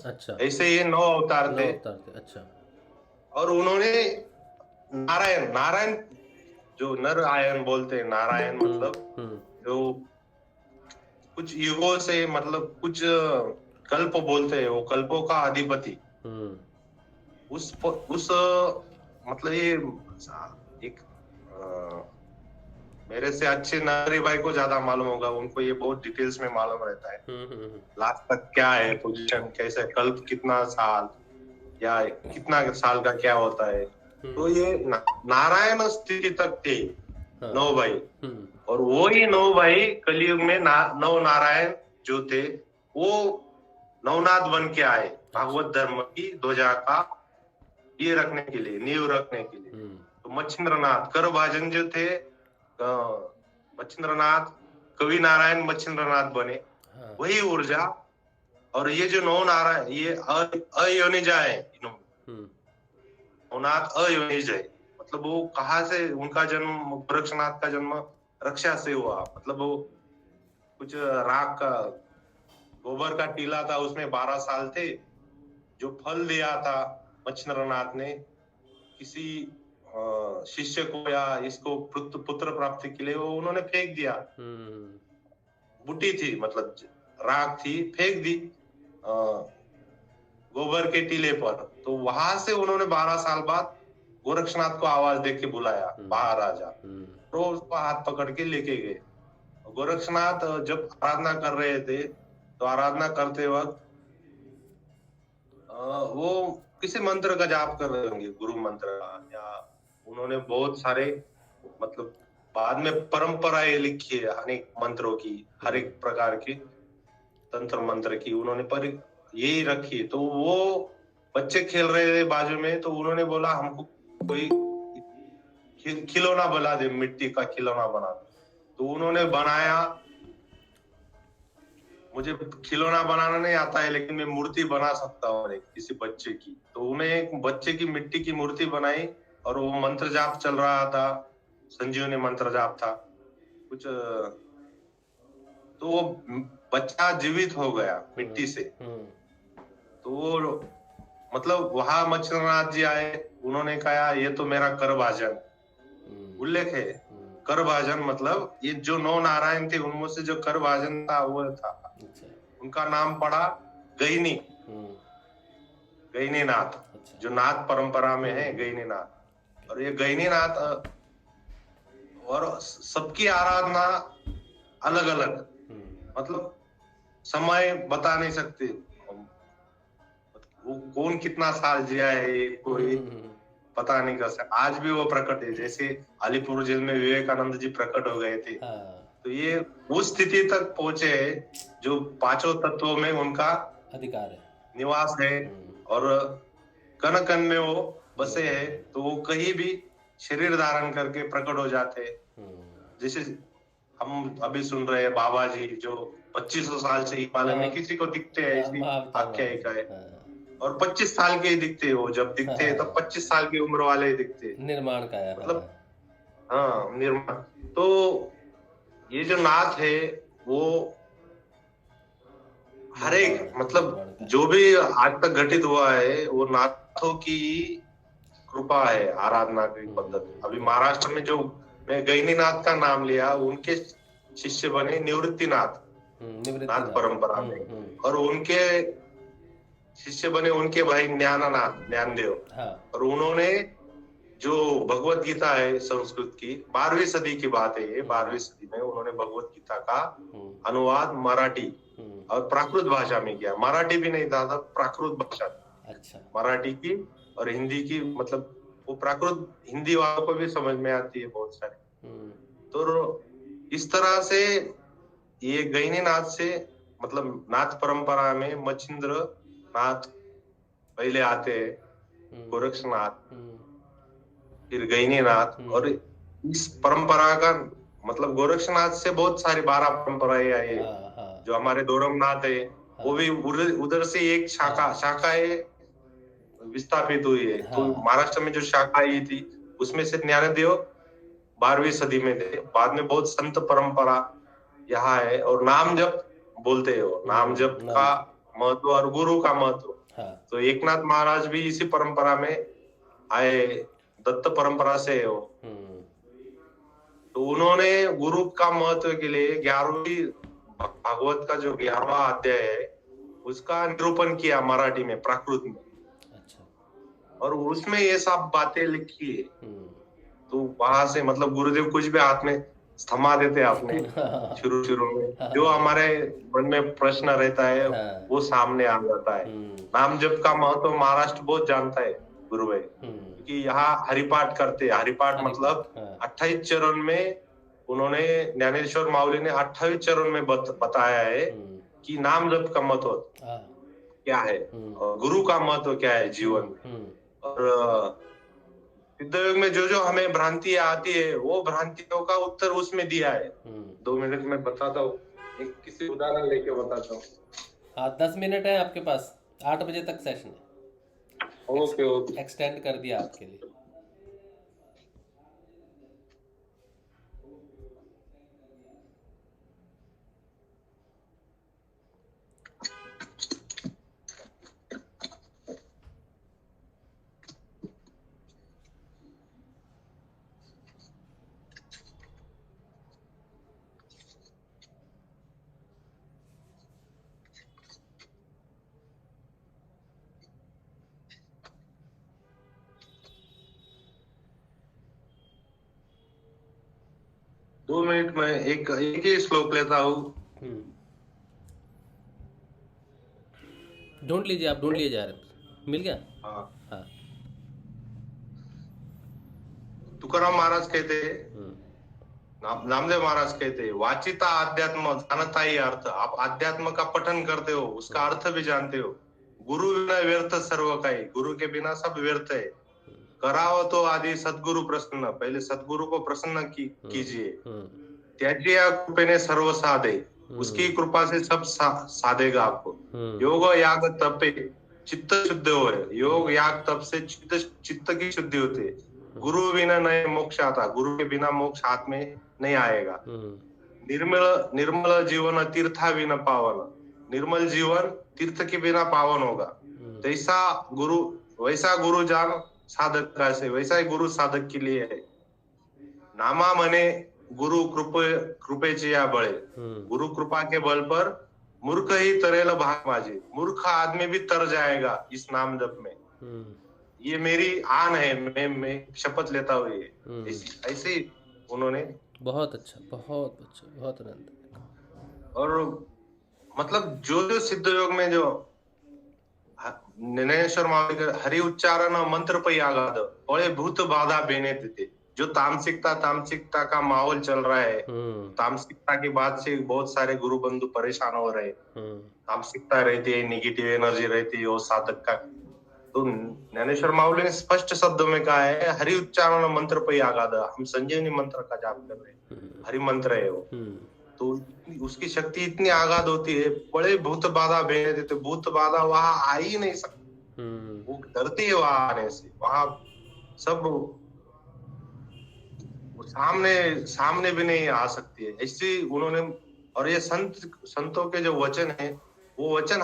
अच्छा। ऐसे ये 9 अवतार थे। अच्छा। और उन्होंने नारायण जो नर आयन बोलते हैं, नारायण मतलब जो कुछ युगों से, मतलब कुछ कल्प बोलते हैं, वो कल्पों का अधिपति, उस मतलब ये एक मेरे से अच्छे नारी भाई को ज्यादा मालूम होगा, उनको ये बहुत डिटेल्स में मालूम रहता है लास्ट तक क्या है पोजीशन, कैसे कल्प, कितना साल या कितना साल का क्या होता है। तो ये नारायण स्थिति तक थे 9 भाई, और वो ही 9 भाई कलयुग में 9 नारायण जो थे वो नवनाथ बन के आए, भागवत धर्म की ध्वजा का ये रखने के लिए, नींव रखने के लिए। तो मच्छिंद्रनाथ, करभाजन जो थे, मच्छिंद्रनाथ, कवि नारायण मच्छिंद्रनाथ बने, वही ऊर्जा। और ये जो 9 नारायण, ये अयोनिजा है, नवनाथ अयोनिज है, मतलब वो कहाँ से उनका जन्म, गोरक्षनाथ का जन्म रक्षा से हुआ, मतलब वो कुछ राख का, गोबर का टीला था, उसमें 12 साल थे, जो फल दिया था मच्छिंद्रनाथ ने किसी शिष्य को या इसको पुत्र प्राप्ति के लिए, वो उन्होंने फेंक दिया। बूटी थी, मतलब राख थी, फेंक दी, गोबर के टीले पर। तो वहां से उन्होंने 12 साल बाद गोरक्षनाथ को आवाज दे के बुलाया, बाहर आ जा। तो उसको हाथ पकड़ के लेके गए। गोरक्षनाथ जब आराधना कर रहे थे तो आराधना करते वक्त वो किसी मंत्र का जाप कर रहे होंगे, गुरु मंत्र का, या उन्होंने बहुत सारे मतलब बाद में परंपराएं लिखी है अनेक मंत्रों की, हर एक प्रकार की तंत्र मंत्र की उन्होंने पर यही रखी। तो वो बच्चे खेल रहे थे बाजू में, तो उन्होंने बोला हमको कोई खिलौना बना दे, मिट्टी का खिलौना बना दे। तो उन्होंने बनाया। मुझे खिलौना बनाना नहीं आता है लेकिन मैं मूर्ति बना सकता हूँ किसी बच्चे की। तो उन्हें एक बच्चे की मिट्टी की मूर्ति बनाई और वो मंत्र जाप चल रहा था, संजीवनी मंत्र जाप था कुछ। तो वो बच्चा जीवित हो गया मिट्टी से। तो वो मतलब वहां मच्छरनाथ जी आए, उन्होंने कहा ये तो मेरा कर भाजन उल्लेख है। कर भाजन मतलब ये जो 9 नारायण थे उनमें से जो कर भाजन था वो था। उनका नाम पड़ा गैनी, गैनी नाथ, जो नाथ परंपरा में है गैनी नाथ। और ये गैनी नाथ और सबकी आराधना अलग अलग, मतलब समय बता नहीं सकते। वो कौन कितना साल जिया है कोई पता नहीं कर सकता। आज भी वो प्रकट है, जैसे अलीपुर जेल में विवेकानंद जी प्रकट हो गए थे। तो ये उस स्थिति तक पहुंचे है जो 5 तत्वों में उनका अधिकार है, निवास है और कण कण में वो बसे है। तो वो कहीं भी शरीर धारण करके प्रकट हो जाते हैं। जैसे हम अभी सुन रहे हैं बाबा जी जो 2500 साल से हिमालय में किसी को दिखते हैं, ऐसी आख्यायिका है। और 25 साल के ही दिखते हैं वो, जब दिखते हैं तब 25 साल की उम्र वाले ही दिखते हैं। निर्माण का है मतलब हाँ निर्माण। तो ये जो नाथ है वो हर एक मतलब जो भी आज तक घटित हुआ है वो नाथों की कृपा है, आराधना की पद्धति। अभी महाराष्ट्र में जो मैं गैनीनाथ का नाम लिया, उनके शिष्य बने निवृत्तिनाथ, नाथ परंपरा में। और उनके शिष्य बने उनके भाई ज्ञाननाथ, ज्ञानदेव। और उन्होंने जो भगवत गीता है संस्कृत की, 12वीं सदी की बात है ये, 12वीं सदी में उन्होंने भगवत गीता का अनुवाद मराठी और प्राकृत भाषा में किया। मराठी भी नहीं था, प्राकृत भाषा। अच्छा। मराठी की और हिंदी की, मतलब वो प्राकृत हिंदी वालों को भी समझ में आती है बहुत सारी। तो इस तरह से ये गैनीनाथ से मतलब नाथ परंपरा में मच्छिंद्र नाथ पहले आते हैं, गोरक्षनाथ, फिर गैनीनाथ। और इस परंपरा का मतलब गोरक्षनाथ से बहुत सारी 12 परंपराएं आई है। जो हमारे दोरमनाथ है वो भी उधर से एक शाखाएं विस्थापित हुई है। तो महाराष्ट्र में जो शाखा आई थी उसमें से ज्ञानदेव 12वीं सदी में थे। बाद में बहुत संत परंपरा यहाँ है। और नाम जप बोलते हो, नाम जप का महत्व और गुरु का महत्व। तो एकनाथ महाराज भी इसी परंपरा में आए, दत्त परंपरा से है वो। तो उन्होंने गुरु का महत्व के लिए 11वीं भागवत का जो 11वां अध्याय है उसका निरूपण किया मराठी में, प्राकृत में। अच्छा। और उसमें ये सब बातें लिखी है। तो वहां से मतलब गुरुदेव कुछ भी हाथ में थमा देते आपने शुरू में, जो हमारे मन में प्रश्न रहता है वो सामने आ जाता है। नाम जप का महत्व महाराष्ट्र बहुत जानता है गुरु भाई, क्योंकि यहाँ हरिपाठ करते हैं। हरिपाठ मतलब 28 चरण में उन्होंने, ज्ञानेश्वर माउली ने 28 चरण में बताया है कि नाम जप का महत्व क्या है और गुरु का महत्व क्या है जीवन में। और सिद्ध योग में जो जो हमें भ्रांतियां आती है वो भ्रांतियों का उत्तर उसमें दिया है। 2 मिनट में बताता हूँ, एक किसी उदाहरण लेके बताता हूँ। हाँ 10 मिनट है आपके पास, 8 बजे तक सेशन है। ओके एक्सटेंड कर दिया आपके लिए। 2 मिनट में एक एक ही श्लोक लेता हूँ। ढूंढ लीजिए, आप ढूंढ लीजिए यार, मिल गया। हाँ, हाँ। तुकाराम महाराज कहते हैं, नामदेव महाराज कहते हैं, वाचिता आध्यात्म जानता ही अर्थ। आप आध्यात्म का पठन करते हो, उसका अर्थ भी जानते हो। गुरु बिना व्यर्थ सर्व का ही, गुरु के बिना सब व्यर्थ है। कराओ तो आदि सदगुरु प्रसन्न, पहले सदगुरु को प्रसन्न कीजिए। त्याज्य कृपेने सर्व साधे, उसकी कृपा से सब साधेगा आपको। योग याग तप पे चित्त शुद्ध हो, योग याग तप से चित्त की शुद्धि होती है। गुरु बिना नहीं मोक्ष आता, गुरु के बिना मोक्ष हाथ में नहीं आएगा। निर्मल जीवन तीर्था बिना पावन, निर्मल जीवन तीर्थ के बिना पावन होगा। जैसा गुरु वैसा गुरु जान साधक का से, वैसा ही गुरु साधक के लिए है। नामा मने गुरु कृपेचे या बळे, गुरु कृपा के बल पर मूर्ख ही तरेल भाग माझे, मूर्ख आदमी भी तर जाएगा इस नाम जप में। ये मेरी आन है, मैं शपथ लेता हूँ। ये ऐसे ही उन्होंने बहुत अच्छा, बहुत अच्छा, बहुत आनंद। और मतलब जो सिद्ध योग में जो ज्ञानेश्वर महावीर हरि उच्चारण मंत्र पे आगाद बड़े भूत बाधा बेने थे। जो तामसिकता का माहौल चल रहा है, तामसिकता की बात से बहुत सारे गुरु बंधु परेशान हो रहे। तामसिकता रहती है, निगेटिव एनर्जी रहती है वो साधक का। तो ज्ञानेश्वर माउली ने स्पष्ट शब्दों में कहा है, हरि उच्चारण मंत्र पे आगाद। हम संजीवनी मंत्र का जाप कर रहे हैं, हरि मंत्र है वो। तो उसकी शक्ति इतनी आगाध होती है, बड़े भूत बाधा भेज देते। भूत बाधा वहां आ ही नहीं सकती, वो डरती है वहां आने से। वहां सब सामने भी नहीं आ सकती है, ऐसी उन्होंने। और ये संतों के जो वचन है, वो वचन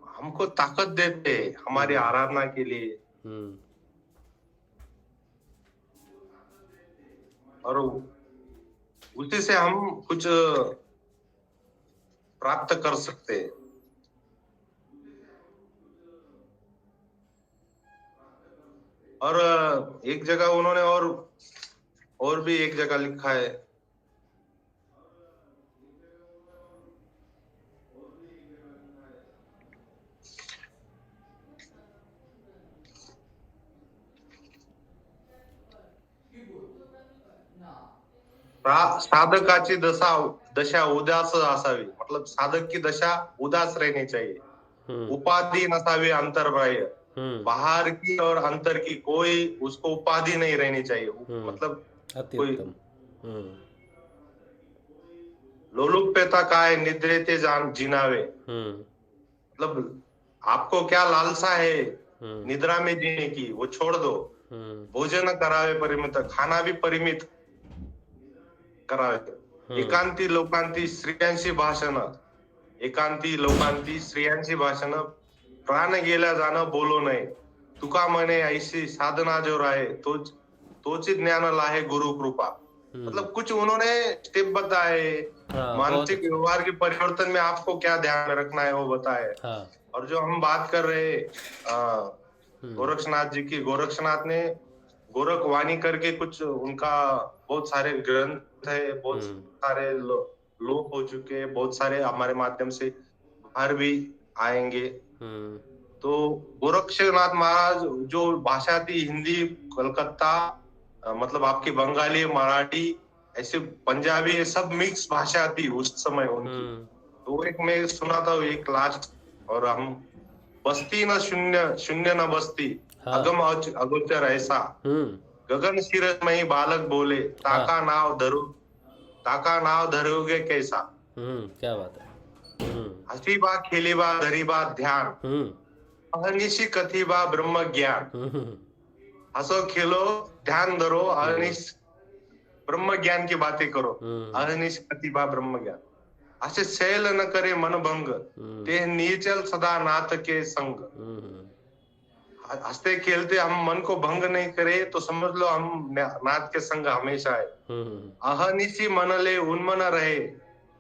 हमको ताकत देते हैं हमारी आराधना के लिए। और उसी से हम कुछ प्राप्त कर सकते हैं। और एक जगह उन्होंने और भी एक जगह लिखा है, साधकाची दशा उदास असावी। मतलब साधक की दशा उदास रहनी चाहिए। उपाधि नसावी अंतर्बाह्य, बाहर की और अंतर की कोई उसको उपाधि नहीं रहनी चाहिए। मतलब कोई लोलुपेता काय निद्रेते जिनावे। मतलब आपको क्या लालसा है निद्रा में जीने की, वो छोड़ दो। भोजन करावे परिमित, खाना भी परिमित करावे। एकांती लोकांती स्त्रियांशी भाषण, एकांती लोकांती स्त्रियांशी भाषण, प्राण गेल्या जाणं बोलो नये। तुका म्हणे ऐसी साधना जो राहे, तोची ज्ञान लाहे गुरु कृपा। मतलब कुछ उन्होंने स्टेप बताए। मानसिक व्यवहार के परिवर्तन में आपको क्या ध्यान रखना है वो बताए। और जो हम बात कर रहे गोरक्षनाथ जी की, गोरक्षनाथ ने गोरख वाणी करके कुछ उनका बहुत सारे ग्रंथ है, बहुत सारे लोप हो चुके हैं, बहुत सारे हमारे माध्यम से बाहर भी आएंगे। तो गोरक्षनाथ महाराज जो भाषा थी हिंदी, कलकत्ता, मतलब आपकी बंगाली, मराठी, ऐसे पंजाबी, ये सब मिक्स भाषा थी उस समय उनकी। तो एक मैं सुनाता हूँ एक लास्ट। और हम बस्ती न शून्य न बस्ती, अगम अगोचर ऐसा, गगन शीरस में ही बालक बोले, ताका नाव धरोगे कैसा। क्या बात है। हसी बा खेली बा धरी बा ध्यान, अहनिशी कथी बा ब्रह्म ज्ञान। हंसो खेलो ध्यान धरो, अहनिश ब्रह्म ज्ञान की बातें करो। अहनिश कथी बा ब्रह्म ज्ञान। असे शैल न करे मन भंग, ते नीचल सदा नाथ के संग। हंसते खेलते हम मन को भंग नहीं करे तो समझ लो हम नाथ के संग हमेशा है। अहनिशी मन ले उन्मन रहे,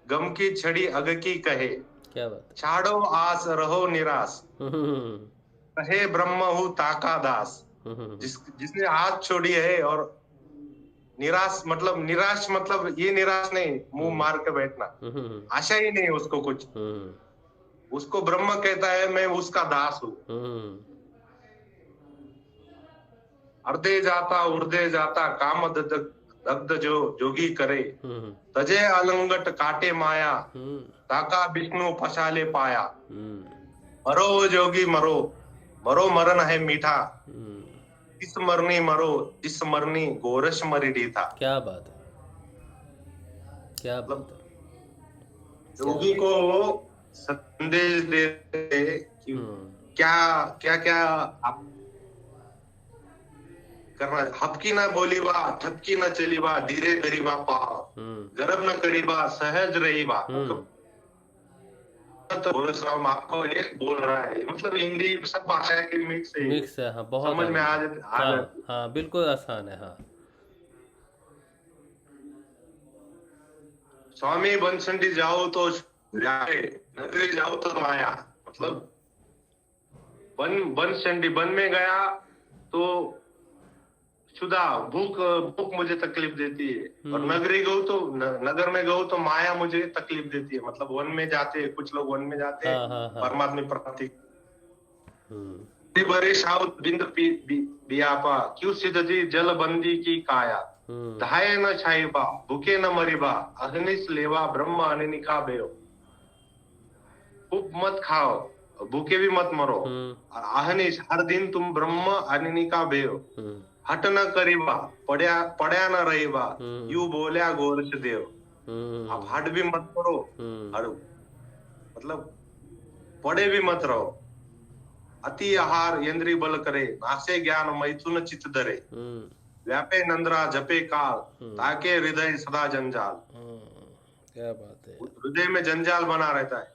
गम की छड़ी अग की कहे। क्या बात। छाड़ो आस रहो निराश, कहे ब्रह्म हूँ ताका दास। जिसने आस छोड़ी है और निराश मतलब ये निराश नहीं, मुंह मार के बैठना, आशा ही नहीं उसको कुछ। उसको ब्रह्म कहता है मैं उसका दास हूँ। अर्धे जाता उर्धे जाता काम दग्ध जो जोगी करे, तजे अलंगट काटे माया, ताका विष्णु पशाले पाया। मरो जोगी मरो, मरो मरण है मीठा, इस मरनी मरो जिस मरनी गोरश मरी था। क्या बात है, क्या बात है। जोगी को संदेश देते कि क्या क्या क्या आप करना। हपकी ना बोली बा, ठपकी ना चली बा, धीरे करी बा पाव, गर्भ न करी बा, सहज रही बा। तो आपको एक बोल रहा है, मतलब हिंदी सब भाषा के मिक्स है। हाँ, बहुत समझ में आ हाँ, बिल्कुल आसान है। हाँ, स्वामी बनसंडी जाओ तो नगरी जाओ तो माया, मतलब बनसंडी वन में गया तो शुदा भूख मुझे तकलीफ देती है, और नगरी गऊ तो नगर में गऊ तो माया मुझे तकलीफ देती है। मतलब वन में जाते, कुछ लोग वन में जाते परमात्मा प्राप्ति। बरे साउथ बिंद बियापा क्यों सिद्धि जल बंदी की काया, धाये न छाईबा भूखे न मरीबा, अग्निश लेवा ब्रह्म अनिका बेओ। खूब मत खाओ, भूखे भी मत मरो, अहनिश हर दिन तुम ब्रह्म अनिका बेओ। हट न करीबा पड़या न रहीबा, यू बोलिया गोरख देव। आप हट भी मत करो और मतलब पड़े भी मत रहो। अति आहार इंद्रिय बल करे, नासे ज्ञान मैथुन चित्त धरे। व्यापे नंद्रा जपे काल, ताके हृदय सदा जंजाल। क्या बात है, हृदय में जंजाल बना रहता है।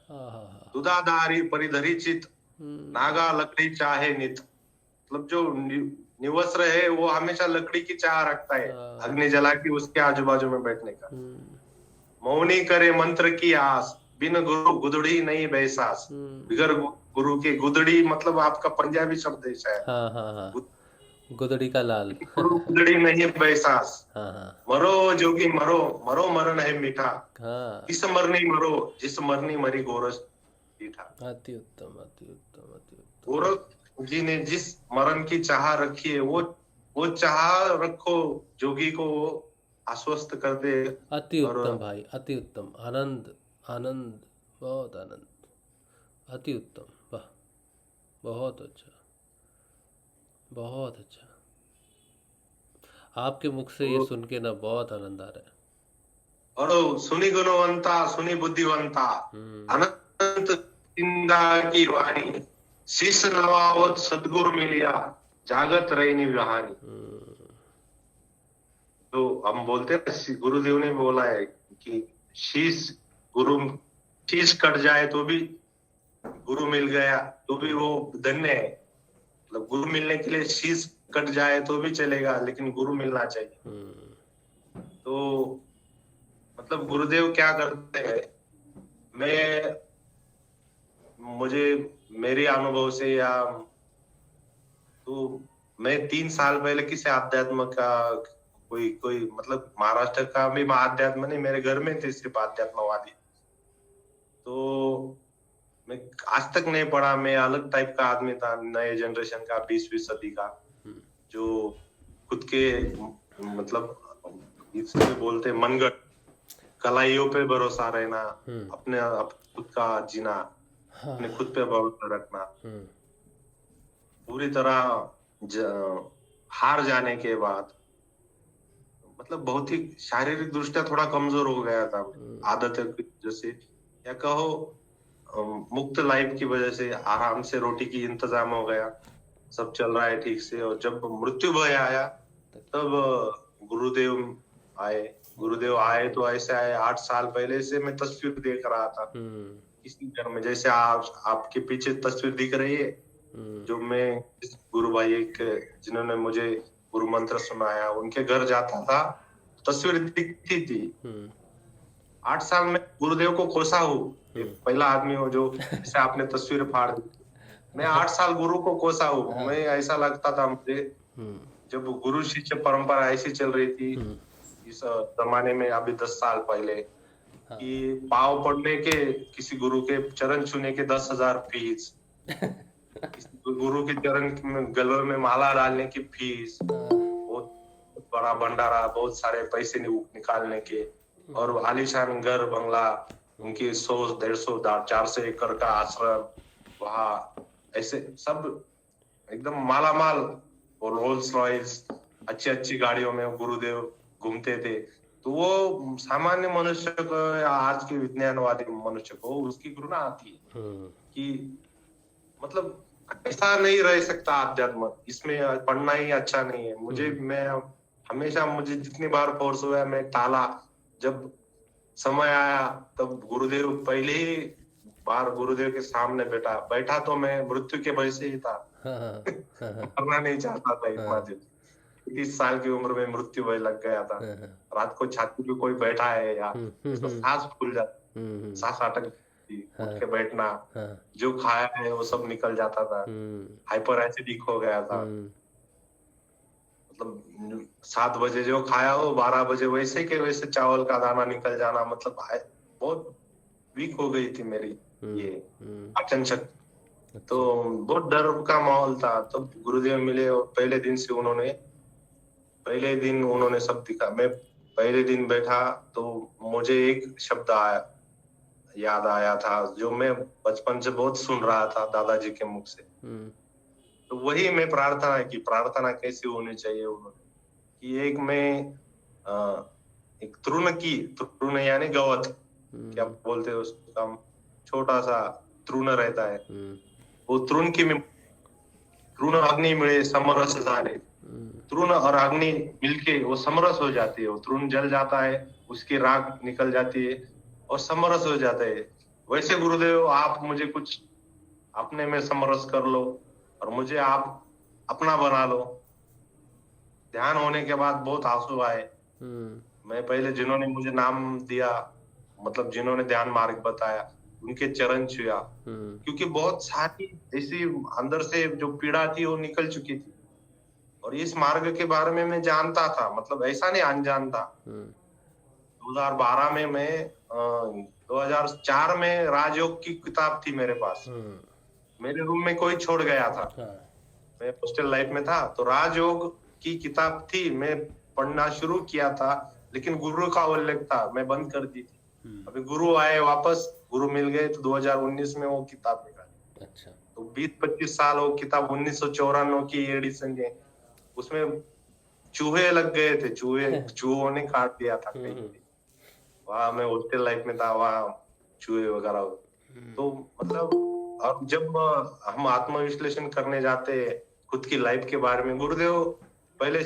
दुदाधारी परिधरी चित, नागा लकड़ी चाहे नित। मतलब जो निवस्त्र है वो हमेशा लकड़ी की चाह रखता है, अग्नि जला के उसके आजू बाजू में बैठने का। मौनी करे मंत्र की आस, बिन गुरु गुदड़ी नहीं बैसास। बिगर गुरु के, गुदड़ी मतलब आपका पंजाबी शब्द है शायद। हाँ, गुदड़ी का लाल। गुदड़ी नहीं बैसास। मरो जोगी मरो, मरो मरण है मीठा, किस मरनी मरो जिस मरनी मरी गोरख मीठा। अति उत्तम, अति उत्तम, अति उत्तम। गोरख जी ने जिस मरण की चाह रखी है वो चाह रखो, जोगी को आश्वस्त कर दे। अति उत्तम भाई, अति उत्तम। आनंद, आनंद, बहुत आनंद, अति उत्तम। वाह, बहुत अच्छा, बहुत अच्छा। आपके मुख से ये सुन के ना बहुत आनंद आ रहा है। और सुनी गुणवंता सुनी बुद्धिवंता, अनंत इंदा की वाणी, शीश नवावत सदगुरु मिलिया, जागत रही निहानी। तो हम बोलते हैं, गुरुदेव ने बोला है कि शीश कट जाए तो भी गुरु मिल गया तो भी वो धन्य है। मतलब गुरु मिलने के लिए शीश कट जाए तो भी चलेगा, लेकिन गुरु मिलना चाहिए। तो मतलब गुरुदेव क्या करते हैं, मेरे अनुभव से या तो मैं 3 साल पहले किसी आध्यात्म का कोई मतलब महाराष्ट्र का भी आध्यात्म नहीं, मेरे घर में थे सिर्फ आध्यात्मवादी। तो मैं आज तक नहीं पढ़ा, मैं अलग टाइप का आदमी था, नए जनरेशन का, 20वीं सदी का, जो खुद के मतलब इसमें बोलते मनगढ़ कलाइयों पे भरोसा रहना, अपने खुद का जीना, अपने खुद पे भरोसा रखना। पूरी तरह हार जाने के बाद मतलब बहुत ही शारीरिक दृष्टया थोड़ा कमजोर हो गया था, आदत की वजह से या कहो मुक्त लाइफ की वजह से। आराम से रोटी की इंतजाम हो गया, सब चल रहा है ठीक से। और जब मृत्यु भय आया तब गुरुदेव आए तो ऐसे आए, 8 साल पहले से मैं तस्वीर देख रहा था किसी घर में, जैसे आपके पीछे तस्वीर दिख रही है, जो मैं गुरु भाई एक जिन्होंने मुझे गुरु मंत्र सुनाया, उनके घर जाता था, तस्वीर दिखती थी। 8 साल में गुरुदेव को खोसा हूँ, पहला आदमी हो जो जैसे आपने तस्वीर फाड़ दी। मैं 8 साल गुरु को कोसा हूँ। मैं ऐसा लगता था मुझे, जब गुरु शिष्य परंपरा ऐसी चल रही थी, इस जमाने में अभी 10 साल पहले हाँ कि पाँव पड़ने के, किसी गुरु के चरण छूने के 10,000 फीस, किसी गुरु के चरण में गले में माला डालने की फीस, बहुत बड़ा भंडारा, बहुत सारे पैसे निकालने के, और आलीशान घर बंगला, उनकी 100-150 400 एकड़ का आश्रम वहाँ, ऐसे सब एकदम माला माल, और रोल्स रॉयस अच्छी अच्छी गाड़ियों में गुरुदेव घूमते थे। तो वो सामान्य मनुष्य को या आज के विज्ञानवादी मनुष्य को उसकी घृणा आती है कि मतलब ऐसा नहीं रह सकता अध्यात्म, इसमें पढ़ना ही अच्छा नहीं है। मैं हमेशा, मुझे जितनी बार फोर्स हुआ मैं टाला, जब समय आया तब गुरुदेव पहले ही बार गुरुदेव के सामने बैठा तो मैं मृत्यु के भय से ही था। करना नहीं चाहता था इतना दिन, 30 साल की उम्र में मृत्यु भय लग गया था। रात को छाती पे कोई बैठा है या तो सांस फूल जाती, सांस अटक जाती, उठ के बैठना, जो खाया है वो सब निकल जाता था, हाइपर एसिडिक हो गया था। मतलब 7 बजे जो खाया हो 12 बजे वैसे के वैसे चावल का दाना निकल जाना, मतलब बहुत वीक हो गई थी मेरी ये पाचन शक्ति। तो बहुत डर का माहौल था। तो गुरुदेव मिले और पहले दिन उन्होंने सब दिखा। मैं पहले दिन बैठा तो मुझे एक शब्द याद आया था जो मैं बचपन से बहुत सुन रहा था दादाजी के मुख से। तो वही मैं प्रार्थना कैसी होनी चाहिए उन्होंने कि एक तृण यानी गवत, क्या बोलते हैं उसका, छोटा सा तृण रहता है, वो तृण अग्नि मिले समरस झाले, तृण और अग्नि मिलके वो समरस हो जाती है, वो तृण जल जाता है, उसकी राख निकल जाती है और समरस हो जाता है। वैसे गुरुदेव आप मुझे कुछ अपने में समरस कर लो और मुझे आप अपना बना लो। ध्यान होने के बाद बहुत आंसू आए। मैं पहले जिन्होंने मुझे नाम दिया, मतलब जिन्होंने ध्यान मार्ग बताया, उनके चरण छुआ, क्योंकि बहुत सारी ऐसी अंदर से जो पीड़ा थी वो निकल चुकी थी। और इस मार्ग के बारे में मैं जानता था, मतलब ऐसा नहीं अनजान था। 2012 में मैं 2004 में राजयोग की किताब थी मेरे पास, मेरे रूम में कोई छोड़ गया था, मैं हॉस्टल लाइफ में था, तो राजयोग की किताब थी, मैं पढ़ना शुरू किया था, लेकिन गुरु का उल्लेख था, मैं बंद कर दी थी। अभी गुरु आए वापस, गुरु मिल गए तो 2019 में वो किताब निकाली। अच्छा। तो 20-25 साल वो किताब 1994 की एडिशन है, उसमें चूहे लग गए थे, चूहों ने काट दिया था कहीं। वहां मैं हॉस्टल लाइफ में था, वहां चूहे वगैरह। तो मतलब अब जब हम आत्मविश्लेषण करने जाते हैं खुद की लाइफ के बारे में, गुरुदेव पहले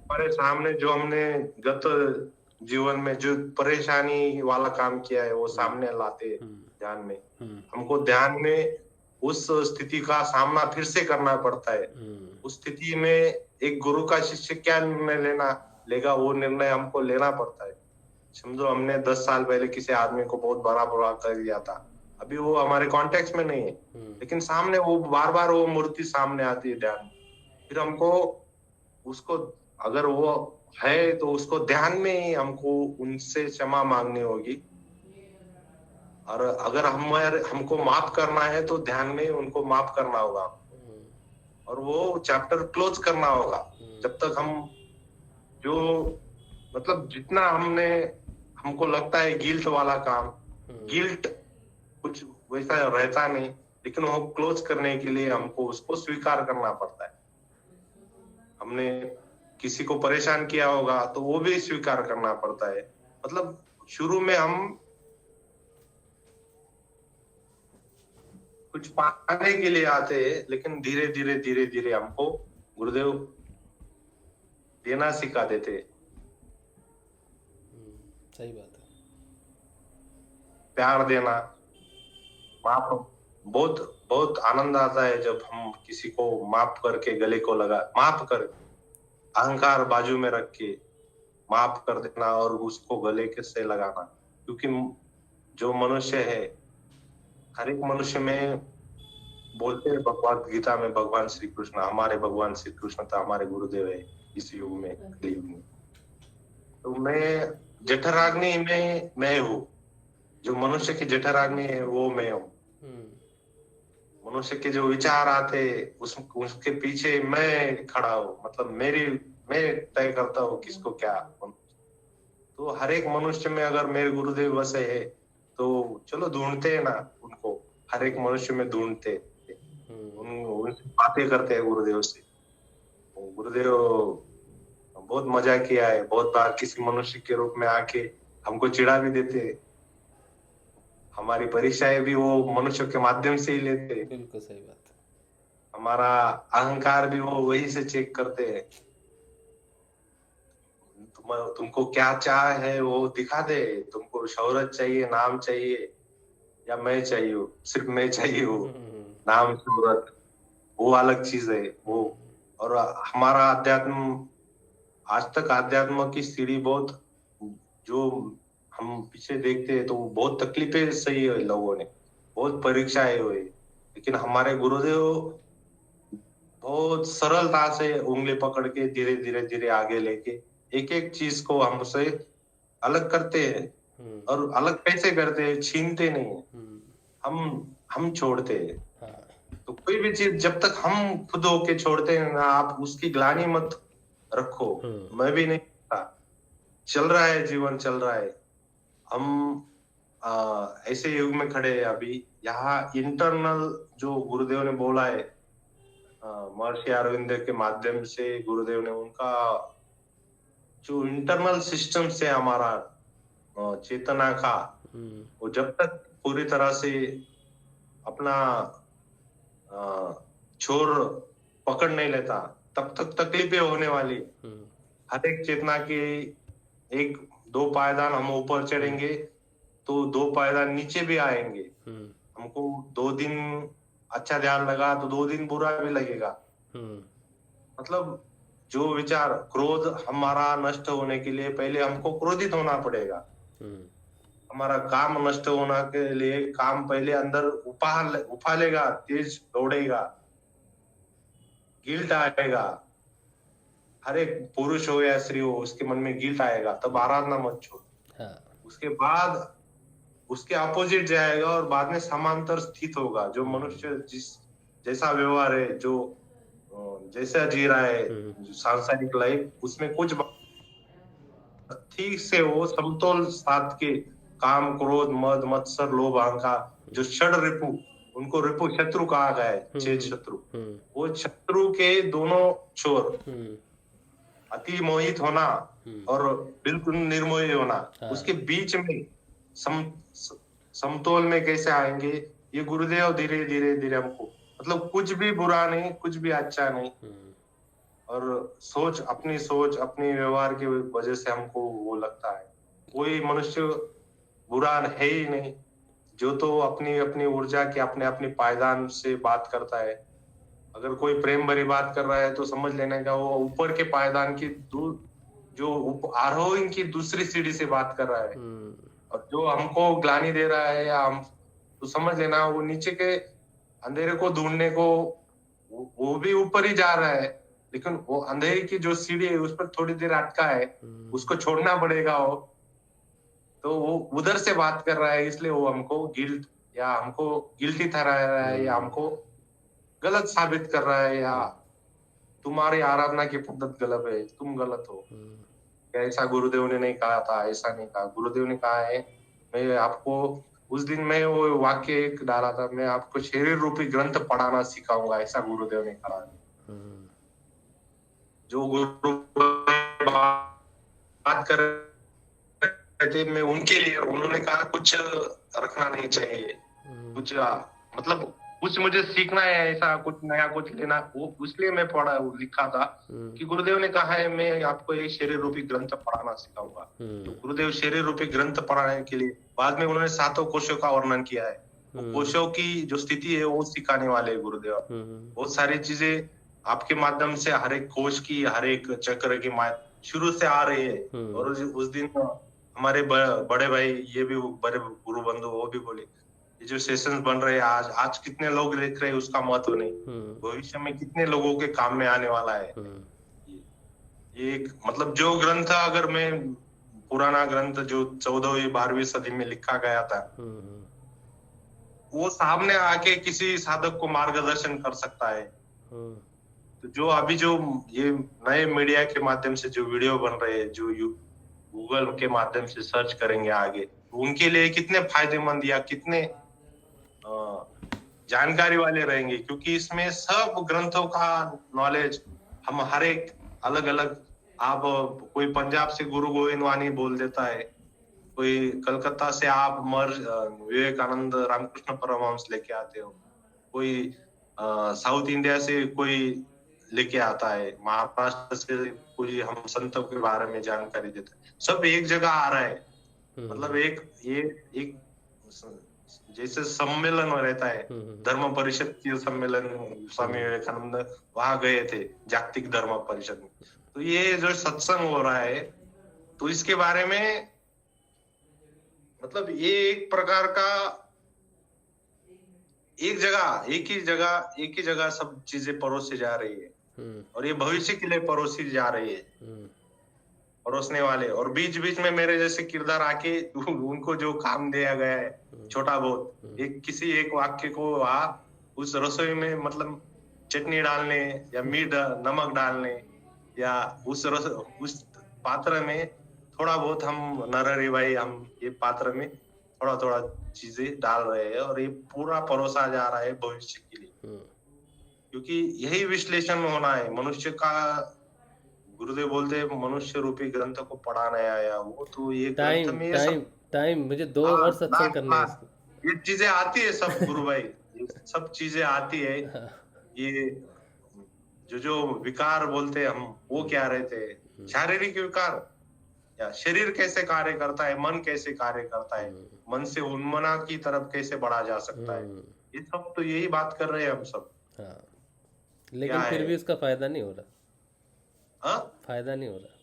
हमारे सामने जो हमने गत जीवन में जो परेशानी वाला काम किया है वो सामने लाते ध्यान में। हमको ध्यान में उस स्थिति का सामना फिर से करना पड़ता है। उस स्थिति में एक गुरु का शिष्य क्या निर्णय लेगा, वो निर्णय हमको लेना पड़ता है। समझो हमने 10 साल पहले किसी आदमी को बहुत बड़ा कर दिया था, अभी वो हमारे कॉन्टेक्स्ट में नहीं है, लेकिन सामने वो बार बार वो मूर्ति सामने आती है ध्यान। फिर हमको उसको, अगर वो है तो उसको ध्यान में ही हमको उनसे क्षमा मांगनी होगी, और अगर हमको माफ करना है तो ध्यान में उनको माफ करना होगा और वो चैप्टर क्लोज करना होगा। जब तक हम जो मतलब जितना हमको लगता है गिल्ट वाला काम, गिल्ट कुछ वैसा रहता नहीं, लेकिन वो क्लोज करने के लिए हमको उसको स्वीकार करना पड़ता है। हमने किसी को परेशान किया होगा तो वो भी स्वीकार करना पड़ता है। मतलब शुरू में हम कुछ पाने के लिए आते हैं, लेकिन धीरे धीरे हमको गुरुदेव देना सिखा देते। सही बात है। प्यार देना, माफ, बहुत आनंद आता है जब हम किसी को माफ करके गले को माफ कर, अहंकार बाजू में रख के माफ कर देना और उसको गले के से लगाना। क्योंकि जो मनुष्य है, हर एक मनुष्य में बोलते हैं भगवत गीता में भगवान श्री कृष्ण, हमारे भगवान श्री कृष्ण था, हमारे गुरुदेव है इस युग में, कलयुग में। तो मैं जठराग्नि में मैं हूँ, जो मनुष्य की जठराग्नि है वो मैं हूँ। मनुष्य के जो विचार आते उसके पीछे मैं खड़ा हूँ, मतलब मैं तय करता हूँ किसको क्या। तो हर एक मनुष्य में अगर मेरे गुरुदेव बसे है तो चलो ढूंढते हैं ना उनको, हर एक मनुष्य में ढूंढते उनसे बातें करते हैं गुरुदेव से। गुरुदेव बहुत मजा किया है, बहुत बार किसी मनुष्य के रूप में आके हमको चिढ़ा भी देते हैं। हमारी परीक्षाएं भी वो मनुष्य के माध्यम से ही लेते हैं। बिल्कुल सही बात। हमारा अहंकार भी वो वही से चेक करते हैं। तुमको क्या चाह है वो दिखा दे, तुमको शोहरत चाहिए, नाम चाहिए, या मैं चाहिए, सिर्फ मैं चाहिए हो, नाम शोहरत वो अलग चीज है वो। और हमारा अध्यात्म, आज तक अध्यात्म की सीढ़ी बहुत, जो हम पीछे देखते हैं तो बहुत तकलीफें सही है लोगों ने, बहुत परीक्षाएं हुई, लेकिन हमारे गुरुदेव बहुत सरलता से उंगली पकड़ के धीरे धीरे धीरे आगे लेके एक एक चीज को हमसे अलग करते हैं। और अलग कैसे करते हैं, छीनते नहीं है, हम छोड़ते हैं। तो कोई भी चीज जब तक हम खुद होके छोड़ते हैं ना, आप उसकी ग्लानि मत रखो। मैं भी नहीं था, चल रहा है जीवन, चल रहा है। हम ऐसे युग में खड़े हैं अभी। यहाँ इंटरनल जो गुरुदेव ने बोला है, महर्षि अरविंद के माध्यम से गुरुदेव ने उनका जो इंटरनल सिस्टम से हमारा चेतना का, वो जब तक पूरी तरह से अपना छोर पकड़ नहीं लेता तब तक तकलीफें होने वाली। हर एक चेतना की एक दो पायदान हम ऊपर चढ़ेंगे तो दो पायदान नीचे भी आएंगे। हमको 2 दिन अच्छा ध्यान लगा तो 2 दिन बुरा भी लगेगा। मतलब जो विचार, क्रोध हमारा नष्ट होने के लिए पहले हमको क्रोधित होना पड़ेगा। हमारा काम नष्ट होने के लिए काम पहले अंदर उफालेगा, तेज दौड़ेगा, गिल्ट आएगा। हर एक पुरुष हो या स्त्री हो उसके मन में गिल्ट आएगा, तब आराधना मत छोड़। उसके बाद उसके अपोजिट जाएगा और बाद में समांतर स्थित होगा। जो मनुष्य जैसा व्यवहार है, जो जैसा जी रहा है सांसारिक लाइफ, उसमें कुछ ठीक से वो समतोल साध के काम, क्रोध, मद, मत्सर, लोभ, अहंकार, जो षड रिपु, उनको रिपु शत्रु कहा गया है, 6 शत्रु। वो शत्रु के दोनों छोर, अति मोहित होना और बिल्कुल निर्मोही होना, उसके बीच में समतोल में कैसे आएंगे, ये गुरुदेव धीरे धीरे धीरे हमको, मतलब कुछ भी बुरा नहीं, कुछ भी अच्छा नहीं। और अपनी सोच अपनी व्यवहार की वजह से हमको वो लगता है कोई मनुष्य बुरा है ही नहीं। जो तो अपनी अपनी ऊर्जा की अपने अपनी पायदान से बात करता है। अगर कोई प्रेम भरी बात कर रहा है तो समझ लेने का वो ऊपर के पायदान की जो आरोहण की दूसरी सीढ़ी से बात कर रहा है। और जो हमको ग्लानि दे रहा है या हम, तो समझ लेना वो नीचे के अंधेरे को ढूंढने को वो भी ऊपर ही जा रहा है, लेकिन वो अंधेरे की जो सीढ़ी है उस पर थोड़ी देर अटका है, उसको छोड़ना पड़ेगा। वो तो वो उधर से बात कर रहा है, इसलिए वो हमको गिल्टी ठहरा रहा है या हमको गलत साबित कर रहा है, या तुम्हारी आराधना की पद्धति गलत है, तुम गलत हो। ऐसा गुरुदेव ने नहीं कहा था, ऐसा नहीं कहा। गुरुदेव ने कहा है, मैं आपको उस दिन में वो वाक्य एक डाला था, मैं आपको शरीर रूपी ग्रंथ पढ़ाना सिखाऊंगा, ऐसा गुरुदेव ने कहा। जो गुरु बात कर रहे थे मैं उनके लिए, उन्होंने कहा कुछ रखना नहीं चाहिए, कुछ मतलब कुछ मुझे सीखना है, ऐसा कुछ नया कुछ लेना, वो इसलिए मैं लिखा था कि गुरुदेव ने कहा है मैं आपको एक शरीर रूपी ग्रंथ पढ़ाना सिखाऊंगा। तो गुरुदेव शरीर रूपी ग्रंथ पढ़ाने के लिए बाद में उन्होंने 7 कोशों का वर्णन किया है। कोशों की जो स्थिति है वो सिखाने वाले गुरुदेव। बहुत सारी चीजें आपके माध्यम से, हर एक कोश की, हर एक चक्र की शुरू से आ रही है। और उस दिन हमारे बड़े भाई, ये भी बड़े गुरु बंधु, वो भी बोले ये जो सेशंस बन रहे हैं आज कितने लोग देख रहे हैं उसका महत्व नहीं, भविष्य में कितने लोगों के काम में आने वाला है। ये एक मतलब जो ग्रंथ अगर मैं पुराना ग्रंथ जो 14वीं 12वीं सदी में लिखा गया था, वो सामने आके किसी साधक को मार्गदर्शन कर सकता है। तो जो अभी जो ये नए मीडिया के माध्यम से जो वीडियो बन रहे हैं, जो गूगल के माध्यम से सर्च करेंगे आगे, उनके लिए कितने फायदेमंद या कितने जानकारी वाले रहेंगे, क्योंकि इसमें सब ग्रंथों का नॉलेज हम हर एक अलग अलग, आप कोई पंजाब से गुरु गोविंद वाणी बोल देता है, कोई कलकत्ता से आप विवेकानंद रामकृष्ण परमहंस लेके आते हो, कोई साउथ इंडिया से कोई लेके आता है, महाराष्ट्र से कोई हम संतों के बारे में जानकारी देता है, सब एक जगह आ रहा है। मतलब एक जैसे सम्मेलन रहता है, धर्म परिषद के सम्मेलन, स्वामी विवेकानंद वहां गए थे जागतिक धर्म परिषद में। तो ये जो सत्संग हो रहा है, तो इसके बारे में मतलब ये एक प्रकार का एक ही जगह सब चीजें परोसी जा रही है, और ये भविष्य के लिए परोसी जा रही है, परोसने वाले। और बीच बीच में मेरे जैसे किरदार आके उनको जो काम दिया गया है छोटा बहुत, किसी एक वाक्य को उस रसोई में मतलब चटनी डालने या नमक डालने, या उस पात्र में थोड़ा बहुत हम नरहरि भाई हम ये पात्र में थोड़ा थोड़ा चीजें डाल रहे हैं, और ये पूरा परोसा जा रहा है भविष्य के लिए, क्योंकि यही विश्लेषण होना है मनुष्य का। गुरुदेव बोलते हैं मनुष्य रूपी ग्रंथ को पढ़ाने आया वो, तो ये ग्रंथ में टाइम मुझे 2 और सत्संग करने हैं। ये चीजें आती है सब गुरु भाई, ये सब चीजें आती है। ये जो विकार बोलते हैं हम, वो क्या रहते हैं, शारीरिक विकार, या शरीर कैसे कार्य करता है, मन कैसे कार्य करता है, मन से उन्मना की तरफ कैसे बढ़ा जा सकता है, ये सब तो यही बात कर रहे हैं हम सब। लेकिन फिर भी उसका फायदा नहीं हो रहा। फायदा नहीं हो रहा।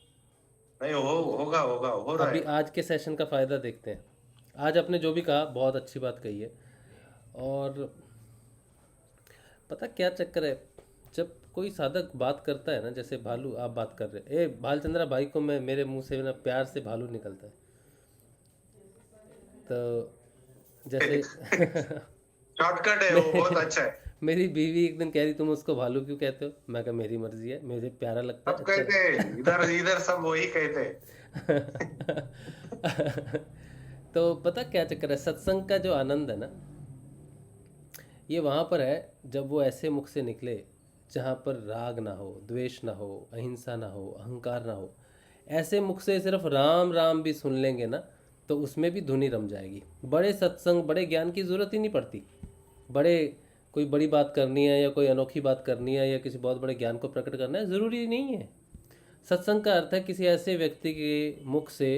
नहीं होगा हो रहा है। अभी आज के सेशन का फायदा देखते हैं। आज आपने जो भी कहा बहुत अच्छी बात कही है, और पता क्या चक्कर है, जब कोई साधक बात करता है ना, जैसे भालू आप बात कर रहे हैं, भालचंद्रा भाई को मैं मेरे मुंह से ना प्यार से भालू निकलता है, तो जैसे शॉर्टकट है वो, बहुत अच्छा है। मेरी बीवी एक दिन कह रही तुम उसको भालू क्यों कहते हो, मैं कहा मेरी मर्जी है, मुझे प्यारा लगता है। सब कहते हैं इधर सब वही कहते हैं। तो पता क्या चक्कर है, सत्संग का जो आनंद है ना, ये वहाँ पर है जब वो ऐसे मुख से निकले जहाँ पर राग ना हो, द्वेष ना हो, अहिंसा ना हो, अहंकार ना हो। ऐसे मुख से सिर्फ राम राम भी सुन लेंगे ना, तो उसमें भी धुनी रम जाएगी। बड़े सत्संग, बड़े ज्ञान की ज़रूरत ही नहीं पड़ती। कोई बड़ी बात करनी है या कोई अनोखी बात करनी है या किसी बहुत बड़े ज्ञान को प्रकट करना है, ज़रूरी नहीं है। सत्संग का अर्थ है किसी ऐसे व्यक्ति के मुख से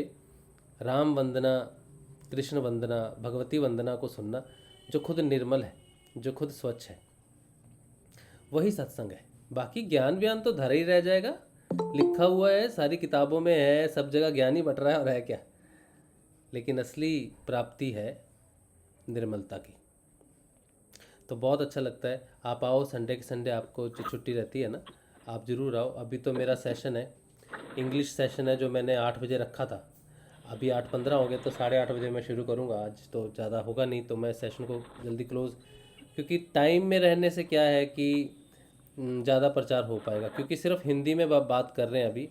राम वंदना, कृष्ण वंदना, भगवती वंदना को सुनना जो खुद निर्मल है, जो खुद स्वच्छ है, वही सत्संग है। बाकी ज्ञान व्यान तो धरा ही रह जाएगा, लिखा हुआ है, सारी किताबों में है, सब जगह ज्ञान ही बट रहा है, और है क्या। लेकिन असली प्राप्ति है निर्मलता की। तो बहुत अच्छा लगता है, आप आओ, संडे के संडे आपको जो छुट्टी रहती है ना, आप ज़रूर आओ। अभी तो मेरा सेशन है, इंग्लिश सेशन है, जो मैंने 8 बजे रखा था, अभी 8:15 हो गए, तो 8:30 बजे मैं शुरू करूँगा। आज तो ज़्यादा होगा नहीं, तो मैं सेशन को जल्दी क्लोज़, क्योंकि टाइम में रहने से क्या है कि ज़्यादा प्रचार हो पाएगा, क्योंकि सिर्फ हिंदी में बात कर रहे हैं अभी,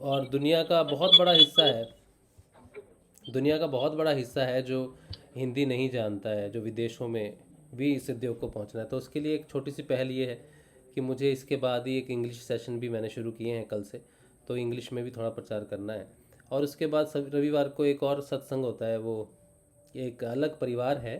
और दुनिया का बहुत बड़ा हिस्सा है जो हिंदी नहीं जानता है, जो विदेशों में भी इस उद्योग को पहुंचना है। तो उसके लिए एक छोटी सी पहल ये है कि मुझे इसके बाद ही एक इंग्लिश सेशन भी मैंने शुरू किए हैं कल से, तो इंग्लिश में भी थोड़ा प्रचार करना है। और उसके बाद सब रविवार को एक और सत्संग होता है, वो एक अलग परिवार है,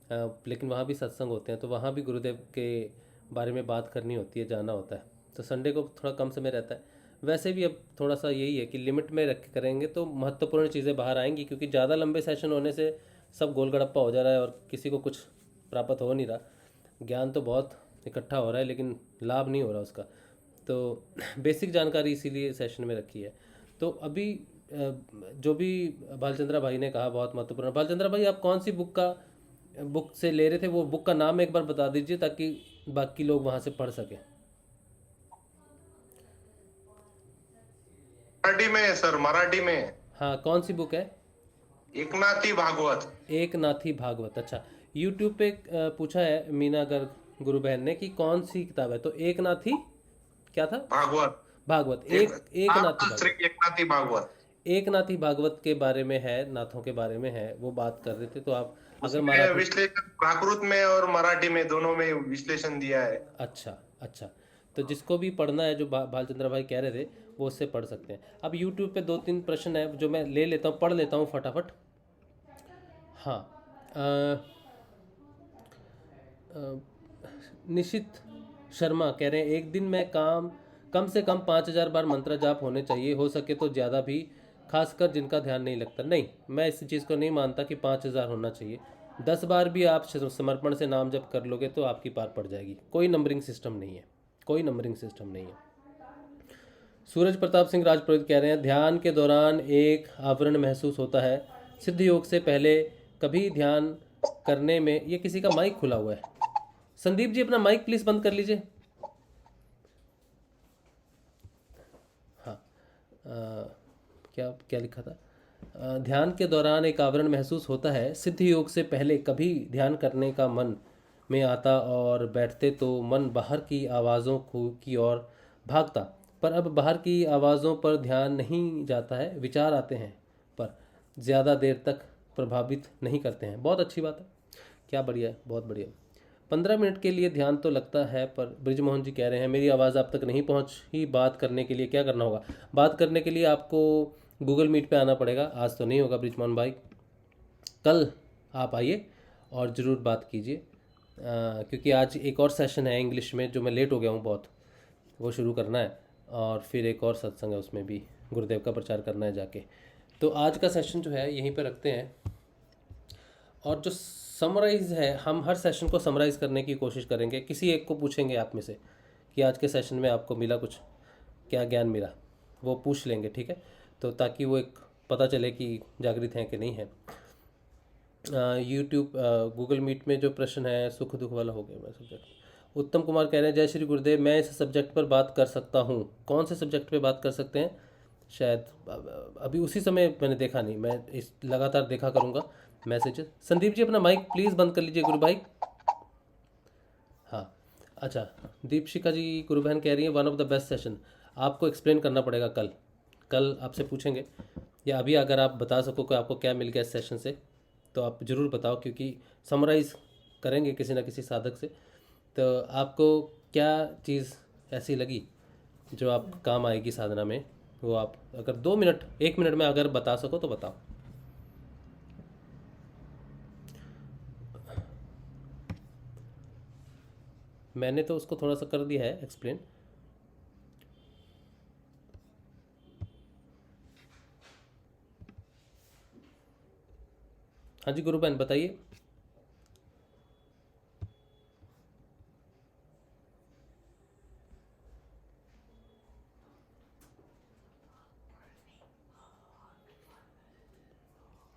लेकिन वहाँ भी सत्संग होते हैं, तो वहाँ भी गुरुदेव के बारे में बात करनी होती है, जाना होता है। तो संडे को थोड़ा कम समय रहता है। वैसे भी अब थोड़ा सा यही है कि लिमिट में रख करेंगे तो महत्वपूर्ण चीज़ें बाहर आएंगी, क्योंकि ज़्यादा लंबे सेशन होने से सब गोल गड़प्पा हो जा रहा है और किसी को कुछ प्राप्त हो नहीं रहा। ज्ञान तो बहुत इकट्ठा हो रहा है, लेकिन लाभ नहीं हो रहा उसका। तो बेसिक जानकारी इसीलिए सेशन में रखी है। तो अभी जो भी भालचंद्रा भाई ने कहा बहुत महत्वपूर्ण। भालचंद्रा भाई, आप कौन सी बुक से ले रहे थे, वो बुक का नाम एक बार बता दीजिए ताकि बाकी लोग वहाँ से पढ़ सकें। मराठी में है सर, मराठी में। हाँ, कौन सी बुक है? एकनाथी भागवत। एक नाथी भागवत। अच्छा, यूट्यूब पे पूछा है मीना गर्ग गुरु बहन ने कि कौन सी किताब है, तो एक नाथी क्या था? भागवत। भागवत। एक एक नाथी श्री भागवत। एकनाथी भागवत। एक नाथी भागवत के बारे में है, नाथों के बारे में है, वो बात कर रहे थे। तो आप अगर उसमें मराठी, विश्लेषण प्राकृत में और मराठी में दोनों में विश्लेषण दिया है। अच्छा अच्छा, तो जिसको भी पढ़ना है, जो भालचंद्र भाई कह रहे थे, वो उससे पढ़ सकते हैं। अब यूट्यूब पे 2-3 प्रश्न है जो मैं ले लेता हूँ, पढ़ लेता हूँ फटाफट। हाँ, निशित शर्मा कह रहे हैं एक दिन में कम से कम 5,000 बार मंत्र जाप होने चाहिए, हो सके तो ज़्यादा भी, खासकर जिनका ध्यान नहीं लगता। नहीं, मैं इस चीज़ को नहीं मानता कि 5,000 होना चाहिए। 10 बार भी आप समर्पण से नाम जप कर लोगे तो आपकी पार पड़ जाएगी। कोई नंबरिंग सिस्टम नहीं है, कोई नंबरिंग सिस्टम नहीं है। सूरज प्रताप सिंह राजपुरोहित कह रहे हैं ध्यान के दौरान एक आवरण महसूस होता है, सिद्ध योग से पहले कभी ध्यान करने में। ये किसी का माइक खुला हुआ है। संदीप जी अपना माइक प्लीज बंद कर लीजिए। हाँ, क्या क्या लिखा था? ध्यान के दौरान एक आवरण महसूस होता है, सिद्ध योग से पहले कभी ध्यान करने का मन में आता और बैठते तो मन बाहर की आवाज़ों की ओर भागता, पर अब बाहर की आवाज़ों पर ध्यान नहीं जाता है, विचार आते हैं पर ज़्यादा देर तक प्रभावित नहीं करते हैं। बहुत अच्छी बात है, क्या बढ़िया है, बहुत बढ़िया। 15 मिनट के लिए ध्यान तो लगता है, पर ब्रिजमोहन जी कह रहे हैं मेरी आवाज़ आप तक नहीं पहुंची, बात करने के लिए क्या करना होगा? बात करने के लिए आपको गूगल मीट पे आना पड़ेगा। आज तो नहीं होगा ब्रिजमोहन भाई, कल आप आइए और ज़रूर बात कीजिए, क्योंकि आज एक और सेशन है इंग्लिश में जो मैं लेट हो गया हूँ बहुत, वो शुरू करना है, और फिर एक और सत्संग है उसमें भी गुरुदेव का प्रचार करना है जाके। तो आज का सेशन जो है यहीं पर रखते हैं, और जो समराइज़ है, हम हर सेशन को समराइज़ करने की कोशिश करेंगे। किसी एक को पूछेंगे आप में से कि आज के सेशन में आपको मिला कुछ, क्या ज्ञान मिला, वो पूछ लेंगे, ठीक है? तो ताकि वो एक पता चले कि जागृत हैं कि नहीं है। यूट्यूब गूगल मीट में जो प्रश्न है सुख दुख वाला हो गया मैं सब्जेक्ट। उत्तम कुमार कह रहे हैं जय श्री गुरुदेव, मैं इस सब्जेक्ट पर बात कर सकता हूँ। कौन से सब्जेक्ट पे बात कर सकते हैं? शायद अभी उसी समय मैंने देखा नहीं, मैं इस लगातार देखा करूँगा मैसेजेस। संदीप जी अपना माइक प्लीज़ बंद कर लीजिए गुरु भाई। हाँ, अच्छा, दीपशिका जी गुरु बहन कह रही है one of the best session. आपको एक्सप्लेन करना पड़ेगा कल आपसे पूछेंगे, या अभी अगर आप बता सको कि आपको क्या मिल गया इस सेशन से तो आप ज़रूर बताओ, क्योंकि समराइज़ करेंगे किसी न किसी साधक से। तो आपको क्या चीज़ ऐसी लगी जो आप काम आएगी साधना में, वो आप अगर 2 मिनट 1 मिनट में अगर बता सको तो बताओ। मैंने तो उसको थोड़ा सा कर दिया है एक्सप्लेन। हाँ जी गुरु बहन बताइए।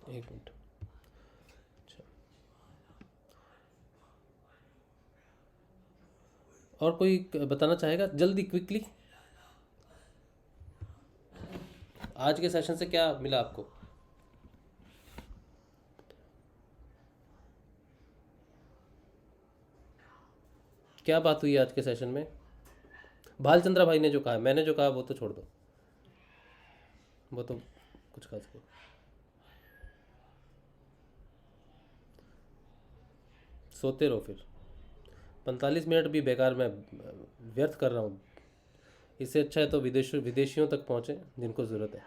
एक मिनट। अच्छा, और कोई बताना चाहेगा जल्दी क्विकली? आज के सेशन से क्या मिला आपको? क्या बात हुई आज के सेशन में? भालचंद्र भाई ने जो कहा, मैंने जो कहा वो तो छोड़ दो, वो तो कुछ खास नहीं। सोते रहो फिर, 45 मिनट भी बेकार मैं व्यर्थ कर रहा हूँ। इससे अच्छा है तो विदेशियों तक पहुँचे जिनको ज़रूरत है।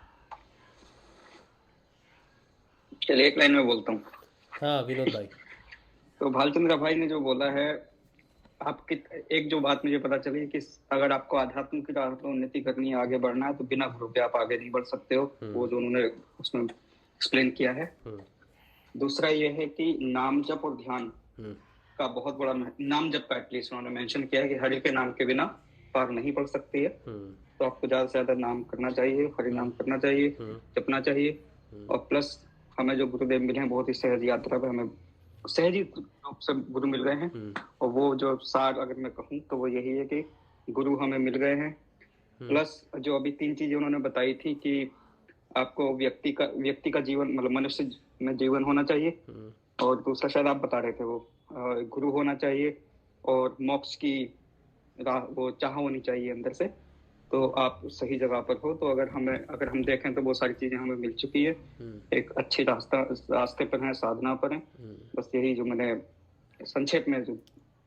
चलिए एक लाइन में बोलता हूँ। हाँ विनोद भाई। तो भालचंद्र भाई ने जो बोला है, आपकी एक जो बात मुझे पता चली कि अगर आपको आध्यात्मिक राह पर उन्नति करनी है, आगे बढ़ना है, तो बिना गुरु के आप आगे नहीं बढ़ सकते हो। वो जो उन्होंने उसमें एक्सप्लेन किया है। दूसरा ये है कि नाम जप और ध्यान का बहुत बड़ा, नाम जप का एटलीस्ट उन्होंने मेंशन किया है कि हरि के नाम के बिना पार नहीं पड़ सकती है। तो आपको ज्यादा से ज्यादा नाम करना चाहिए, हरि नाम करना चाहिए, जपना चाहिए। और प्लस हमें जो गुरुदेव मिले हैं बहुत ही सहज यात्रा पे, हमें सहज रूप से गुरु मिल गए हैं। और वो जो सार अगर मैं कहूँ तो वो यही है कि गुरु हमें मिल गए हैं। प्लस जो अभी 3 चीजें उन्होंने बताई थी कि आपको व्यक्ति का जीवन मतलब मनुष्य में जीवन होना चाहिए, और दूसरा शायद आप बता रहे थे वो गुरु होना चाहिए, और मोक्ष की वो चाह होनी चाहिए अंदर से। तो आप सही जगह पर हो। तो अगर हम देखें तो वो सारी चीजें हमें मिल चुकी है, एक अच्छे रास्ते पर हैं, साधना पर हैं। बस यही जो मैंने संक्षेप में जो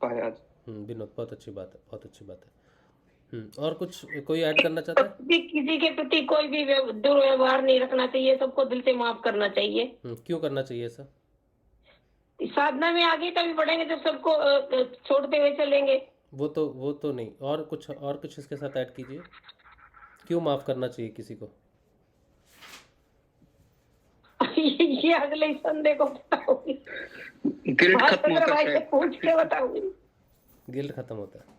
पाया आज। विनोद, बहुत अच्छी बात है, बहुत अच्छी बात है। और कुछ कोई ऐड करना चाहता है? किसी के प्रति कोई भी दुर्व्यवहार नहीं रखना चाहिए, सबको दिल से माफ करना चाहिए। क्यों करना चाहिए ऐसा? साधना में आगे तभी बढ़ेंगे जब सबको छोड़ते हुए चलेंगे। वो तो नहीं, और कुछ इसके साथ ऐड कीजिए। क्यों माफ करना चाहिए किसी को? ये अगले संडे को बताऊंगी, गिल्ट खत्म होता भाई है, से पूछ के बताऊंगी। गिल्ट खत्म होता है।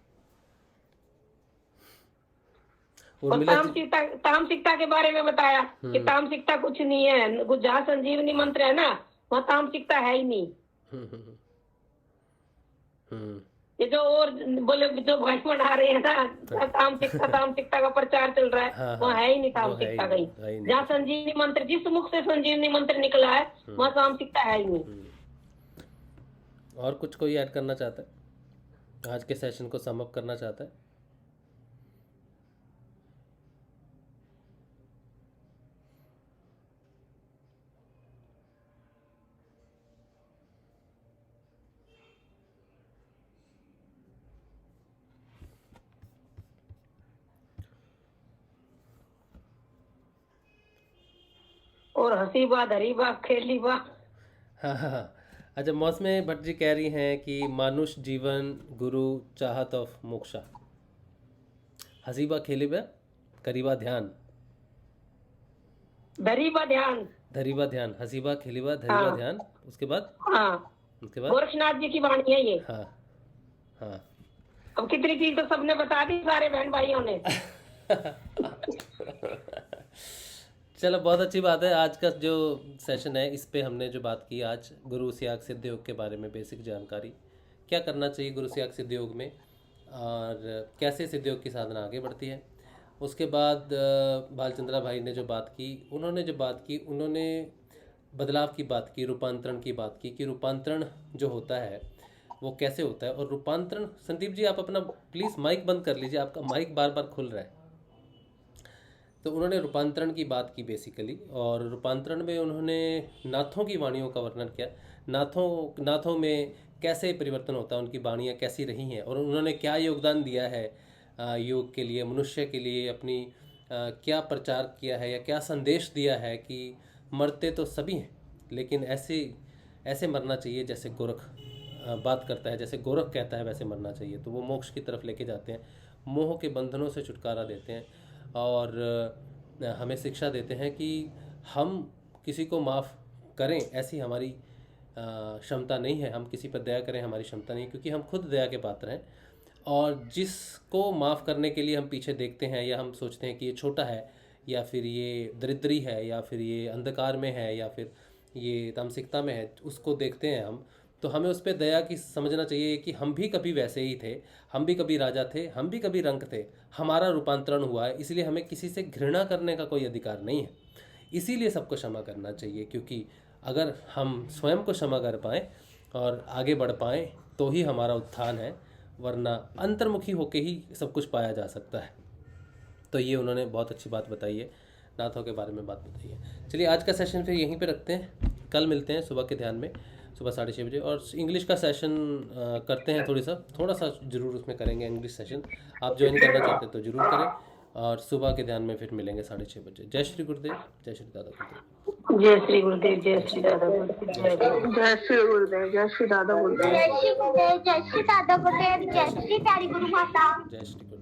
और तामसिकता के बारे में बताया कि तामसिकता कुछ नहीं है, जहाँ संजीवनी मंत्र है ना वहाँ तामसिकता है ही नहीं। ये जो और बोले जो भाषण बना रहे हैं ना, तामसिकता का प्रचार चल रहा है, वहाँ है ही नहीं तामसिकता कहीं। जहाँ संजीवनी मंत्र, जिस मुख से संजीवनी मंत्र निकला है वहाँ तामसिकता है ही नहीं। और कुछ कोई ऐड करना चाहता है? आज के सेशन को सम अप करना चाहता है? और हंसी बात, हरी बात, खेली बात। हाँ। अच्छा, मौसमी भट्ट जी कह रही हैं कि मानुष जीवन गुरु चाहत ऑफ मोक्षा, हसीबा खेलीबा करीबा ध्यान, धरीबा ध्यान, हसीबा खेलीबा धरीबा ध्यान। उसके बाद गोरखनाथ जी की वाणी है ये। हाँ। अब कितनी चीज तो सबने बता दी, सारे बहन भाइयों ने। चलो, बहुत अच्छी बात है। आज का जो सेशन है इस पे हमने जो बात की आज, गुरु सियाग सिद्ध योग के बारे में बेसिक जानकारी, क्या करना चाहिए गुरु सियाग सिद्ध योग में और कैसे सिद्ध योग की साधना आगे बढ़ती है। उसके बाद बालचंद्रा भाई ने जो बात की, उन्होंने बदलाव की बात की, रूपांतरण की बात की कि रूपांतरण जो होता है वो कैसे होता है। और रूपांतरण, संदीप जी आप अपना प्लीज़ माइक बंद कर लीजिए, आपका माइक बार बार खुल रहा है। तो उन्होंने रूपांतरण की बात की बेसिकली, और रूपांतरण में उन्होंने नाथों की वाणियों का वर्णन किया, नाथों में कैसे परिवर्तन होता है, उनकी वाणियाँ कैसी रही हैं और उन्होंने क्या योगदान दिया है योग के लिए, मनुष्य के लिए, अपनी क्या प्रचार किया है या क्या संदेश दिया है कि मरते तो सभी हैं लेकिन ऐसे मरना चाहिए जैसे गोरख बात करता है, जैसे गोरख कहता है वैसे मरना चाहिए। तो वो मोक्ष की तरफ लेके जाते हैं, मोह के बंधनों से छुटकारा देते हैं और हमें शिक्षा देते हैं कि हम किसी को माफ़ करें ऐसी हमारी क्षमता नहीं है, हम किसी पर दया करें हमारी क्षमता नहीं है, क्योंकि हम खुद दया के पात्र हैं। और जिसको माफ़ करने के लिए हम पीछे देखते हैं या हम सोचते हैं कि ये छोटा है या फिर ये दरिद्री है या फिर ये अंधकार में है या फिर ये तामसिकता में है, उसको देखते हैं हम, तो हमें उस पर दया की समझना चाहिए कि हम भी कभी वैसे ही थे, हम भी कभी राजा थे, हम भी कभी रंक थे, हमारा रूपांतरण हुआ है, इसलिए हमें किसी से घृणा करने का कोई अधिकार नहीं है। इसीलिए सबको क्षमा करना चाहिए, क्योंकि अगर हम स्वयं को क्षमा कर पाएँ और आगे बढ़ पाएँ तो ही हमारा उत्थान है, वरना अंतर्मुखी होके ही सब कुछ पाया जा सकता है। तो ये उन्होंने बहुत अच्छी बात बताई है, नाथों के बारे में बात बताई है। चलिए आज का सेशन फिर यहीं पे रखते हैं, कल मिलते हैं सुबह के ध्यान में, सुबह 6:30 बजे। और इंग्लिश का सेशन करते हैं, थोड़ा सा जरूर उसमें करेंगे इंग्लिश सेशन। आप ज्वाइन करना चाहते हैं तो जरूर करें, और सुबह के ध्यान में फिर मिलेंगे 6:30 बजे। जय श्री गुरुदेव, जय श्री दादा गुरुदेव, जय श्री गुरुदेव, जय श्री दादा गुरुदेव, जय श्री गुरुदेव, जय श्री दादा गुरुदेव, जय श्री गुरुदेव, जय श्री दादा गुरुदेव, जय श्री प्यारी गुरु माता, जय श्री गुरुदेव।